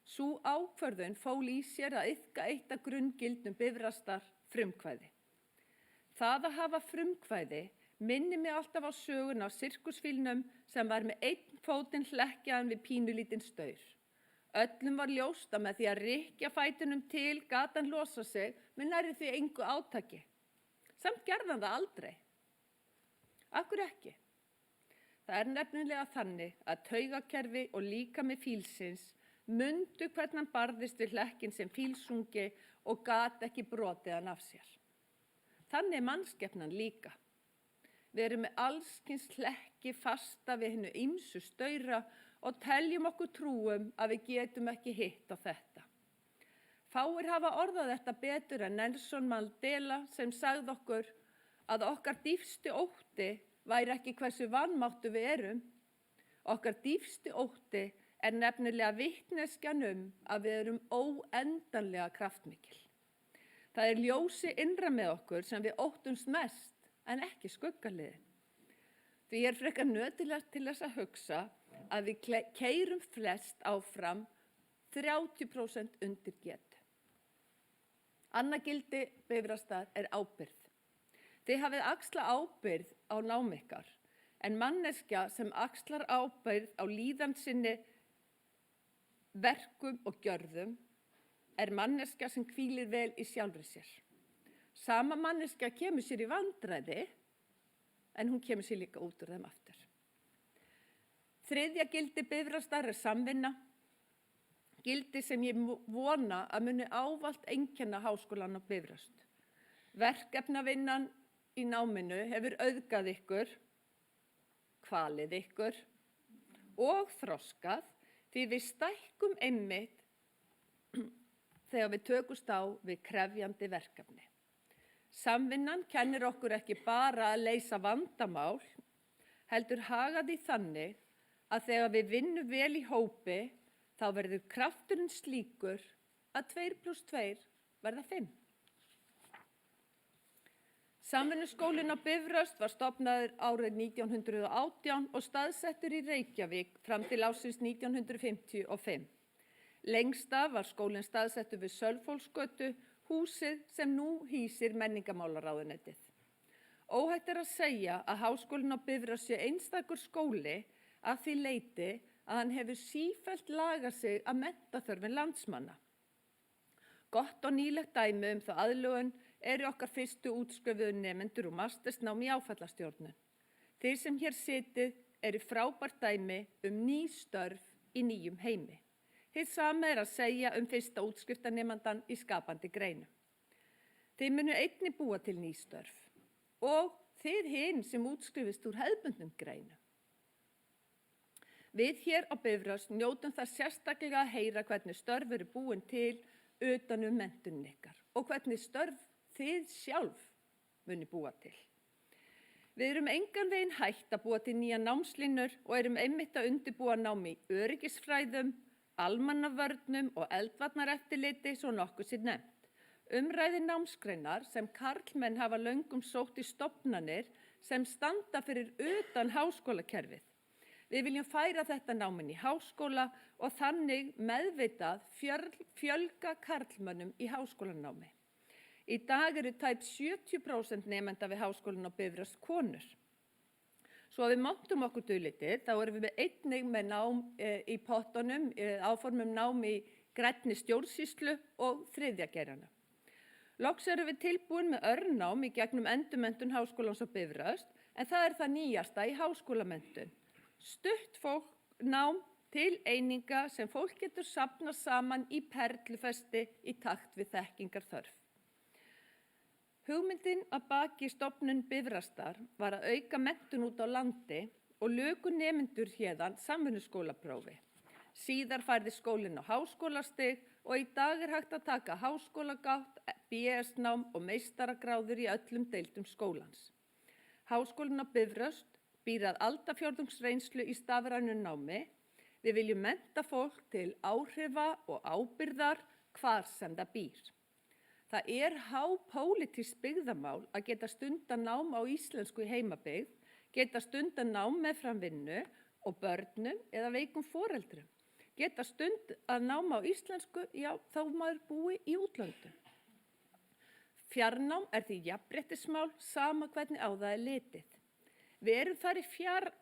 Sú ákvörðun fól í sér að iðka eitt af grunngildum Bifrastar, frumkvæði. Það að hafa frumkvæði minnir mig alltaf á söguna á sirkusfílnum sem var með einn fótinn hlekkjaðan við pínulítinn staur. Öllum var ljóst að með því að rykkja fætinum til gat hann losa sig með nærri því engu átaki. Samt gerði hann það aldrei. Af hverju ekki? Það er nefnilega þannig að taugakerfi og líkami fílsins mundu hvernig hann barðist við hlekkin sem fílsungi og gat ekki brotið hann af sér. Þannig er mannskepnan líka. Við erum með allskyns hlekki fasta við hinnu ýmsu staura og teljum okkur trúum að við getum ekki hitt á þetta. Fáir hafa orðað þetta betur en Nelson Mandela sem sagði okkur að okkar dýpsti ótti væri ekki hversu vanmáttu við erum. Okkar dýpsti ótti er nefnilega vitneskjan að við erum óendanlega kraftmikil. Það er ljósi innra með okkur sem við óttumst mest en ekki skuggaliðin. Því er frekar nötilegt til þess að hugsa að við keyrum flest áfram 30% undir getu. Annað gildi Bifrastar er ábyrgð. Þið hafið axla ábyrgð á nám ykkar, en manneskja sem axlar ábyrgð á líðan sinni, verkum og gjörðum er manneskja sem hvílir vel í sjálfri sér. Sama manneskja kemur sér í vandræði, en hún kemur sér líka út úr þeim aftur. Þriðja gildi Bifrastar er samvinna, gildi sem ég vona að muni ávallt einkenna Háskólann á Bifröst. Verkefnavinnan í náminu hefur auðgað ykkur, kvalið ykkur og þroskað því við stækkum einmitt þegar við tökumst á við krefjandi verkefni. Samvinnan kennir okkur ekki bara að leysa vandamál, heldur haga því þannig að þegar við vinnum vel í hópi, þá verður krafturinn slíkur að 2 + 2 verða 5. Samvinnuskólinn á Bifröst var stofnaður árið 1918 og staðsettur í Reykjavík fram til ársins 1955. Lengst af var skólinn staðsettur við Sölvhólsgötu, húsið sem nú hýsir menningarmálaráðuneytið. Óhætt að segja að Háskólinn á Bifröst sé einstakur skóli að því leyti að hann hefur sífellt lagað sig að menntaþörfum landsmanna. Gott og nýlegt dæmi þá aðlögun eru okkar fyrstu útskrifuðu nemendur úr mastersnámi í áfallastjórnun. Þeir sem hér sitið eru frábært dæmi ný störf í nýjum heimi. Hið sama að segja fyrsta útskriftarnemandann í skapandi greinum. Þeir munu einnig búa til ný störf og þið hinn sem útskrifist úr hefðbundnum greinum. Við hér á Bifröst njótum það sérstaklega að heyra hvernig störf eru búin til utan menntunin ykkar og hvernig störf þið sjálf muni búa til. Við erum engan veginn hætt að búa til nýja námslínur og erum einmitt að undirbúa nám í öryggisfræðum, almannavörnum og eldvarnareftirliti svo nokkuð sé nefnt. Umræði námsgreinar sem karlmenn hafa löngum sótt í stofnanir sem standa fyrir utan háskólakerfið. Við viljum færa þetta náminn í háskóla og þannig meðvitað fjölga karlmönnum í háskólanámi. Í dag eru tæp 70% nemenda við Háskólann á Bifröst konur. Svo að við montum okkur dulítið, þá erum við einnig með nám í pottunum, áformum nám í grænni stjórnsýslu og þriðja geirana. Loks erum við tilbúin með örnám í gegnum endurmenntun Háskólans á Bifröst, en það er það nýjasta í háskólamenntun. Stutt fólk nám til eininga sem fólk getur safnað saman í perlufesti í takt við þekkingarþörf. Hugmyndin að baki stofnun Bifrastar var að auka menntun út á landi og luku nemendur héðan samvinnuskólaprófi. Síðar færði skólinn á háskólastig og í dag er hægt að taka háskólagátt, BS-nám og meistaragráður í öllum deildum skólans. Háskólinn á Bifröst býr að aldarfjórðungsreynslu í stafrænu námi. Við viljum mennta fólk til áhrifa og ábyrgðar hvar sem það býr. Það er hápólitískt byggðamál að geta stunda nám á íslensku í heimabyggð, geta stunda nám með framvinnu og börnum eða veikum foreldrum. Geta stunda nám á íslensku, já, þá maður búi í útlöndum. Fjarnám er því jafnréttismál sama hvernig á það er litið. Við erum þar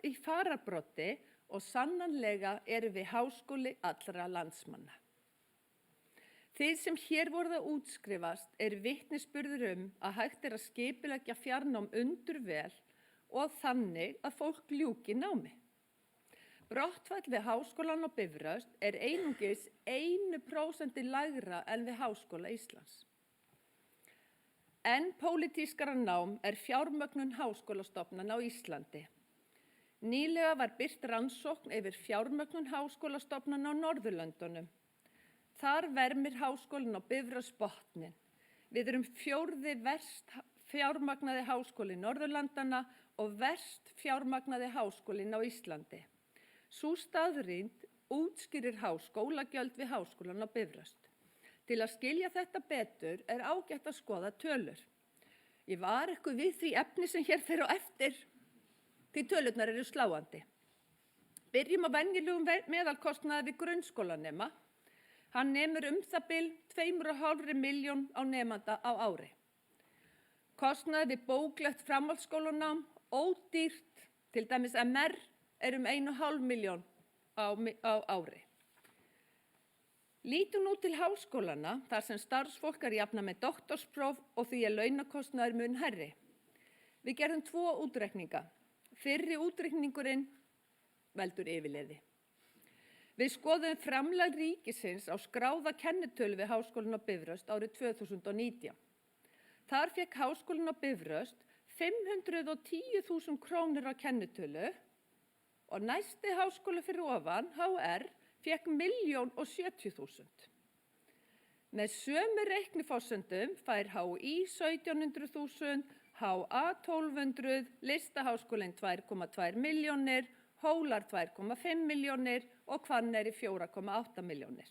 í fararbroddi og sannanlega erum við háskóli allra landsmanna. Þeir sem hér voru að útskrifast vitnisburður að hægt er að skipuleggja fjarnám undurvel og þannig að fólk ljúki námi. Brottfall við Háskólann á Bifröst einungis 1% lægra en við Háskóla Íslands. Enn pólitískara nám fjármögnun háskólastofnana á Íslandi. Nýlega var birt rannsókn yfir fjármögnun háskólastofnana á Norðurlöndunum. Þar vermir Háskólinn á Bifröst botninn. Við erum 4. verst fjármagnaði háskóli Norðurlandana og verst fjármagnaði háskólinn á Íslandi. Sú staðreynd útskýrir skólagjöld við Háskólann á Bifröst. Til að skilja þetta betur ágætt að skoða tölur. Ég var eitthvað við því efni sem hér fer á eftir, því tölurnar eru sláandi. Byrjum á venjulegum meðalkostnaði við grunnskólanema. Hann nemur það bil 2,5 milljón á nemanda á ári. Kostnaði við bóklegt framhaldsskólanám ódýrt, til dæmis MR, 1,5 milljón á ári. Lítum nú til háskólana þar sem starfsfólk jafna með doktorspróf og því launakostnaður mun hærri. Við gerðum 2 útreikninga. Fyrri útreikningurinn veldur yfirleiði. Við skoðum framlag ríkisins á skráða kennitölu við Háskólann á Bifröst árið 2019. Þar fékk Háskólinn á Bifröst 510.000 krónur á kennitölu og næsti háskóli fyrir ofan, HR, fékk 1.070.000. Með sömu reikniforsendum fær HÍ 1700.000, HA 1200, Listaháskólinn 2,2 milljónir, Hólar 2,5 milljónir og Hvanneyri 4,8 milljónir.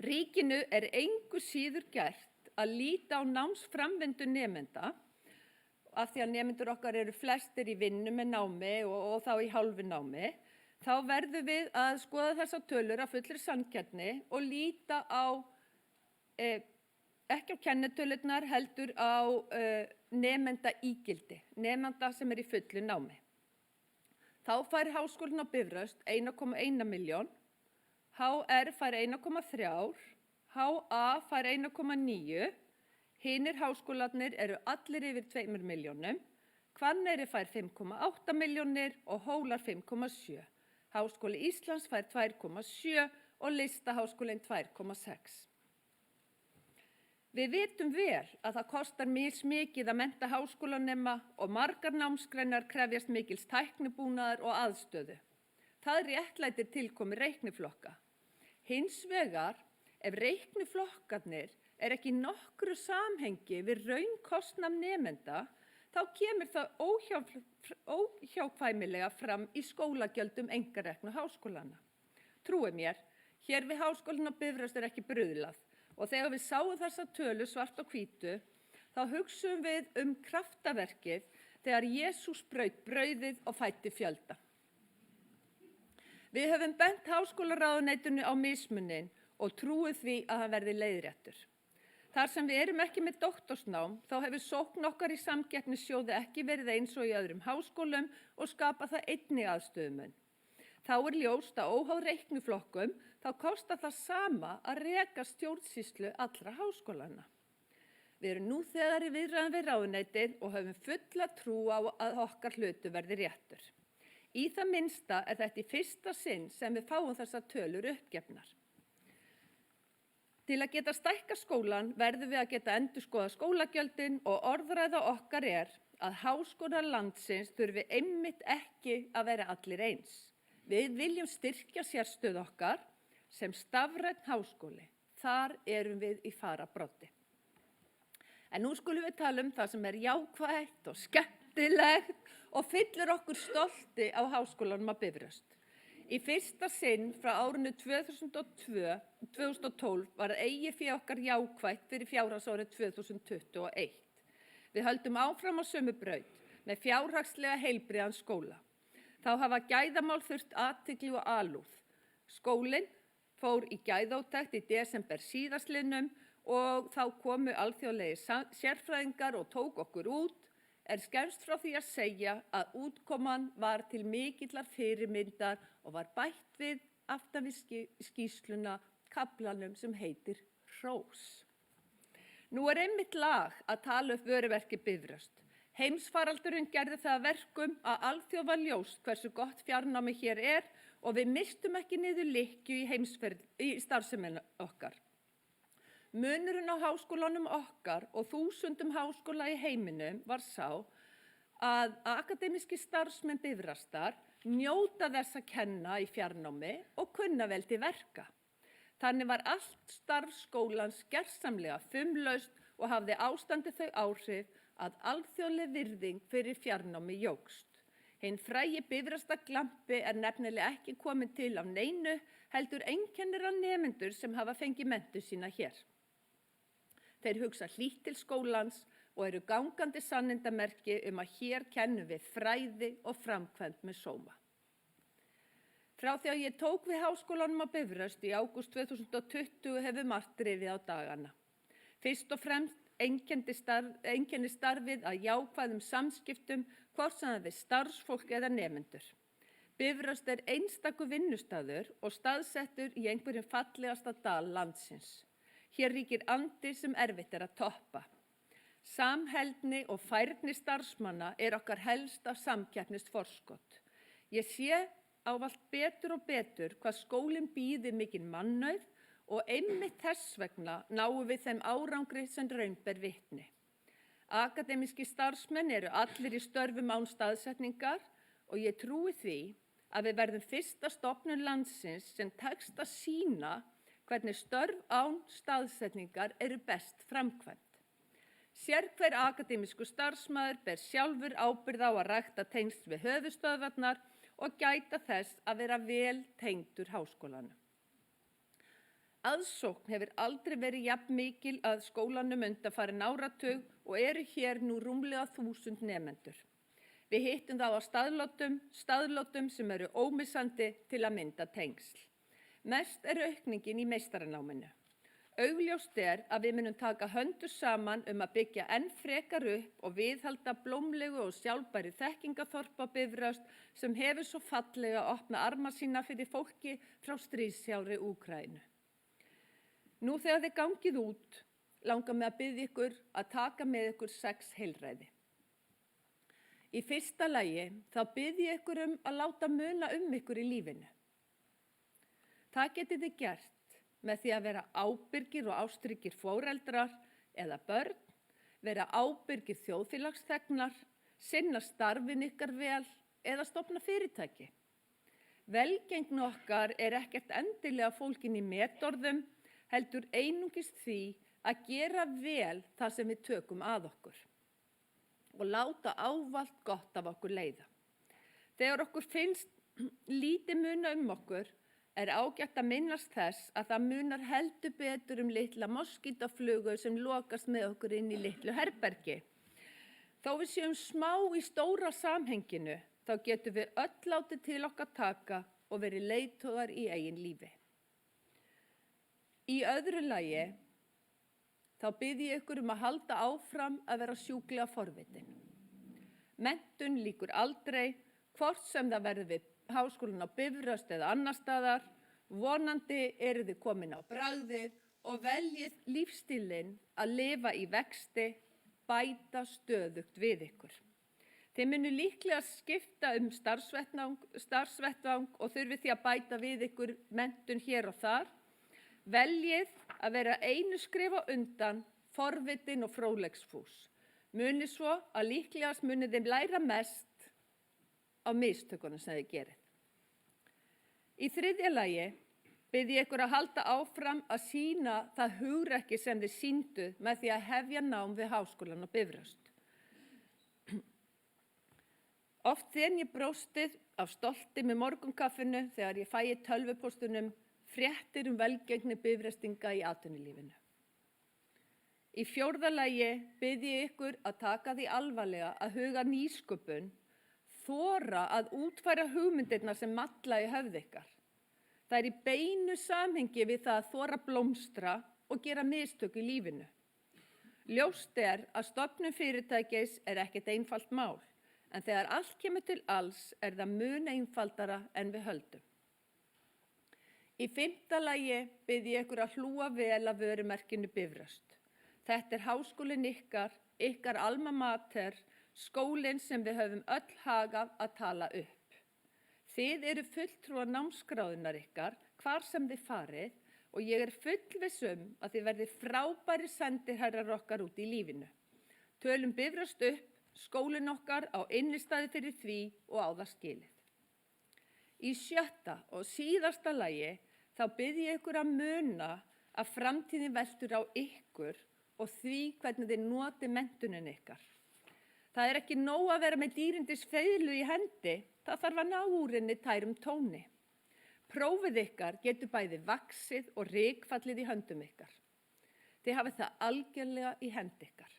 Ríkinu engu síður gert að líta á námsframvindu nemenda, af því að nemendur okkar eru flestir í vinnu með námi og þá í hálfu námi, þá verðum við að skoða þessar tölur af fullri sanngjarni og líta á, ekki á kennitölurnar, heldur á nemenda ígildi, nemenda sem í fullu námi. Þá fær Háskólinn á Bifröst 1,1 milljón, HR fær 1,3, HA fær 1,9, hinir háskólarnir eru allir yfir 2 milljónum, Hvanneyri fær 5,8 milljónir og Hólar 5,7. Háskóli Íslands fær 2,7 og Listaháskólinn 2,6. Við vitum vel að það kostar mismikið að mennta háskólanema og margar námsgreinar krefjast mikils tæknibúnaðar og aðstöðu. Það réttlætir tilkomi reikniflokka. Hins vegar, ef reikniflokkarnir ekki í nokkru samhengi við raunkostnað nemenda, þá kemur það óhjákvæmilega fram í skólagjöldum einkareknu háskólana. Trúið mér, hér við Háskólinn á Bifröst ekki bruðlað og þegar við sáum þessa tölu svart og hvítu, þá hugsuðum við kraftaverkið þegar Jesús braut brauðið og fæddi fjölda. Við höfum bent háskólaráðuneytinu á mismuninn og trúið því að hann verði leiðréttur. Þar sem við erum ekki með doktorsnám, þá hefur sókn okkar í samkeppnissjóði ekki verið eins og í öðrum háskólum og skapa það einnig aðstöðumun. Þá ljóst að óháð reikniflokkum, þá kostar það sama að reka stjórnsýslu allra háskólana. Við erum nú þegar í viðræðum við ráðuneytið og höfum fulla trú á að okkar hlutur verði réttur. Í það minnsta þetta í fyrsta sinn sem við fáum þessar tölur uppgefnar. Til að geta stækka skólan verðum við að geta endurskoða skólagjöldin og orðræða okkar að háskólar landsins þurfi einmitt ekki að vera allir eins. Við viljum styrkja sérstöðu okkar sem stafrænn háskóli. Þar erum við í fararbroddi. En nú skulum við tala það sem jákvætt og skemmtilegt og fyllir okkur stolti á Háskólanum á Bifröst. Í fyrsta sinn frá árinu 2012 var eigið fé okkar jákvætt fyrir fjárhagsárið 2021. Við höldum áfram á sömu braut með fjárhagslega heilbrigðan skóla. Þá hafa gæðamál þurft athygli og alúð. Skólinn fór í gæðaúttekt í desember síðastliðnum og þá komu alþjóðlegir sérfræðingar og tók okkur út, skemmst frá því að segja að útkoman var til mikillar fyrirmyndar og var bætt við aftan við skýrsluna kaflanum sem heitir Hrós. Nú einmitt lag að tala upp vöruverki Bifröst. Heimsfaraldurinn gerði það að verkum að alþjóð var ljóst hversu gott fjarnámi hér og við mistum ekki niður lykkju í starfseminni okkar. Munurinn á háskólanum okkar og þúsundum háskóla í heiminum var sá að akademískir starfsmenn Bifrastar njóta þess að kenna í fjarnámi og kunna vel til verka. Þannig var allt starf skólans gersamlega fumlaust og hafði ástandið þau áhrif að alþjóðleg virðing fyrir fjarnámi jókst. Hinn frægi Bifrastaglampi nefnilega ekki komin til af neinu, heldur einkennir af nemendur sem hafa fengið menntun sína hér. Þeir hugsa hlýtt til skólans og eru gangandi sannindamerki að hér kennum við fræði og framkvæmd með sóma. Frá því að ég tók við Háskólanum á Bifröst í ágúst 2020 hefur margt rifið á dagana. Fyrst og fremst einkenni starfið að jákvæðum samskiptum hvort sem það við starfsfólk eða nemendur. Bifröst einstakur vinnustaður og staðsettur í einhverjum fallegasta dal landsins. Hér ríkir andi sem erfitt að toppa. Samheldni og færni starfsmanna okkar helsta samkeppnisforskot. Ég sé ávallt betur og betur hvað skólinn býður mikinn mannauð og einmitt þess vegna náum við þeim árangri sem raun ber vitni. Akademískir starfsmenn allir í störfum án staðsetningar og ég trúi því að við verðum fyrsta stofnun landsins sem tekst að sýna hvernig störf án staðsetningar best framkvæmd. Sérhver akademískur starfsmaður ber sjálfur ábyrgð á að rækta tengsl við höfuðstöðvarnar og gæta þess að vera vel tengdur háskólanum. Aðsókn hefur aldrei verið jafn mikil að skólanum undanfarin áratug og eru hér nú rúmlega 1000 nemendur. Við hittum þá á staðlótum sem eru ómissandi til að mynda tengsl. Mest er aukningin í meistaranáminu. Augljóst er að við munum taka höndum saman að byggja enn frekar upp og viðhalda blómlegu og sjálfbæru þekkingaþorp á Bifröst sem hefur svo fallega opnað arma sína fyrir fólki frá stríðshrjáðri Úkraínu. Nú þegar þið gangið út, langar mig að biðja ykkur að taka með ykkur 6 heilræði. Í fyrsta lagi þá bið ég ykkur að láta muna ykkur í lífinu. Það getið þið gert með því að vera ábyrgir og ástríkir foreldrar eða börn, vera ábyrgir þjóðfélagsþegnar, sinna starfin ykkar vel eða stofna fyrirtæki. Velgengni okkar er ekkert endilega fólkin í metorðum, heldur einungis því að gera vel það sem við tökum að okkur og láta ávallt gott af okkur leiða. Þegar okkur finnst lítið muna okkur, er ágætt að minnast þess að það munar heldur betur litla moskítaflugu sem lokast með okkur inn í litlu herbergi. Þó við séum smá í stóra samhenginu, þá getum við öll látið til okkar taka og verið leiðtogar í eigin lífi. Í öðru lagi, þá bið ég ykkur að halda áfram að vera sjúklega forvitin. Menntun lýkur aldrei, hvort sem það verður við Háskólann á Bifröst eða annar staðar, vonandi eru þið komin á bragðið og veljið lífstílinn að lifa í vexti, bæta stöðugt við ykkur. Þið munu líklega skipta starfsvettvang og þurfið því að bæta við ykkur menntun hér og þar. Veljið að vera einu skrif á undan, forvitin og fróðleiksfús. Munið svo að líklegast munið þið læra mest á mistökunum sem þið gerið. Í þriðja lagi bið ég ykkur að halda áfram að sýna það hugrekki sem þið sýndu með því að hefja nám við Háskólann á Bifröst. Oft þenn ég bróstið af stolti með morgunkaffinu þegar ég fæ í tölvupóstunum fréttir velgengni bifröstinga í atvinnulífinu. Í fjórða lagi bið ég ykkur að taka því alvarlega að huga nýsköpun, þora að útfæra hugmyndirnar sem malla í höfði ykkar. Það er í beinu samhengi við það að þora blómstra og gera mistök í lífinu. Ljóst er að stofnun fyrirtækis er ekkert einfalt mál, en þegar allt kemur til alls er það mun einfaldara en við höldum. Í fimmta lagi bið ég ykkur að hlúa vel að vörumerkinu Bifröst. Þetta er háskólinn ykkar alma mater, skólinn sem við höfum öll hagað að tala upp. Þið eru fulltrúar námskráðunar ykkar, hvar sem þið farið, og ég er fullviss að þið verðið frábæri sendiherrar okkar út í lífinu. Tölum Bifröst upp, skólinn okkar á innistæði fyrir því og á það skilið. Í sjötta og síðasta lagi þá bið ég ykkur að muna að framtíðin veltur á ykkur og því hvernig þið noti menntunin ykkar. Það er ekki nóg að vera með dýrindis feiðlu í hendi, það þarf að ná úr henni tærum tóni. Prófið ykkar getur bæði vaxið og rykfallið í höndum ykkar. Þið hafið það algjörlega í hendi ykkar.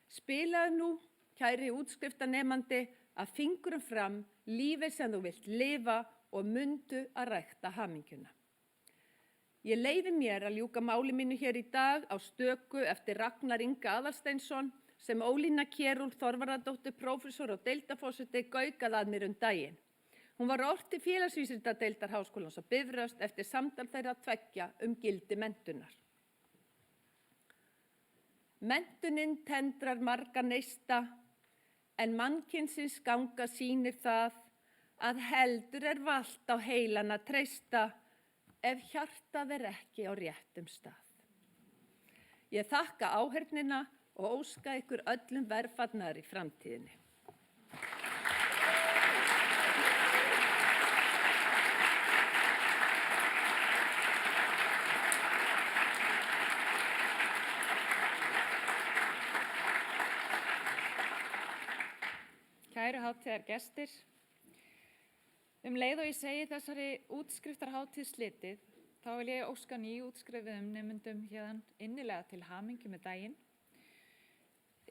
Spilaðu nú, kæri útskriftanemandi, að fingurum fram lífið sem þú vilt lifa og mundu að rækta hamingjuna. Ég leyfi mér að ljúka máli mínu hér í dag á stöku eftir Ragnar Inga Aðalsteinsson sem Ólína Kjerúl Þorvarðardóttir prófessor og deildarforseti gaukaði að mér daginn. Hún var ort til félagsvísindadeildar Háskólans á Bifröst eftir samtal þeirra tveggja gildi menntunar. Menntunin tendrar marga neista, en mannkynsins ganga sýnir það að heldur er valt á heilan að treysta ef hjartað er ekki á réttum stað. Ég þakka áheyrnina og óska ykkur öllum velfarnaðar í framtíðinni. Kæru hátíðargestir, leið og ég segi þessari útskriftarhátíð slitið, Þá vil ég óska nýútskrifuðum nemendum hérðan innilega til hamingju með daginn.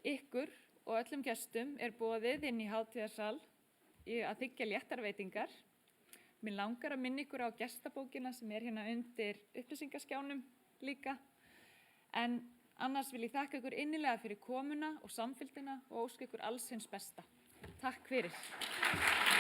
Ykkur og öllum gestum boðið inn í hátíðarsal að þiggja léttar veitingar. Mér langar að minna ykkur á gestabókina sem hérna undir upplýsingaskjánum líka. En annars vil ég þakka ykkur innilega fyrir komuna og samfylgdina og óska ykkur alls hins besta. Takk fyrir.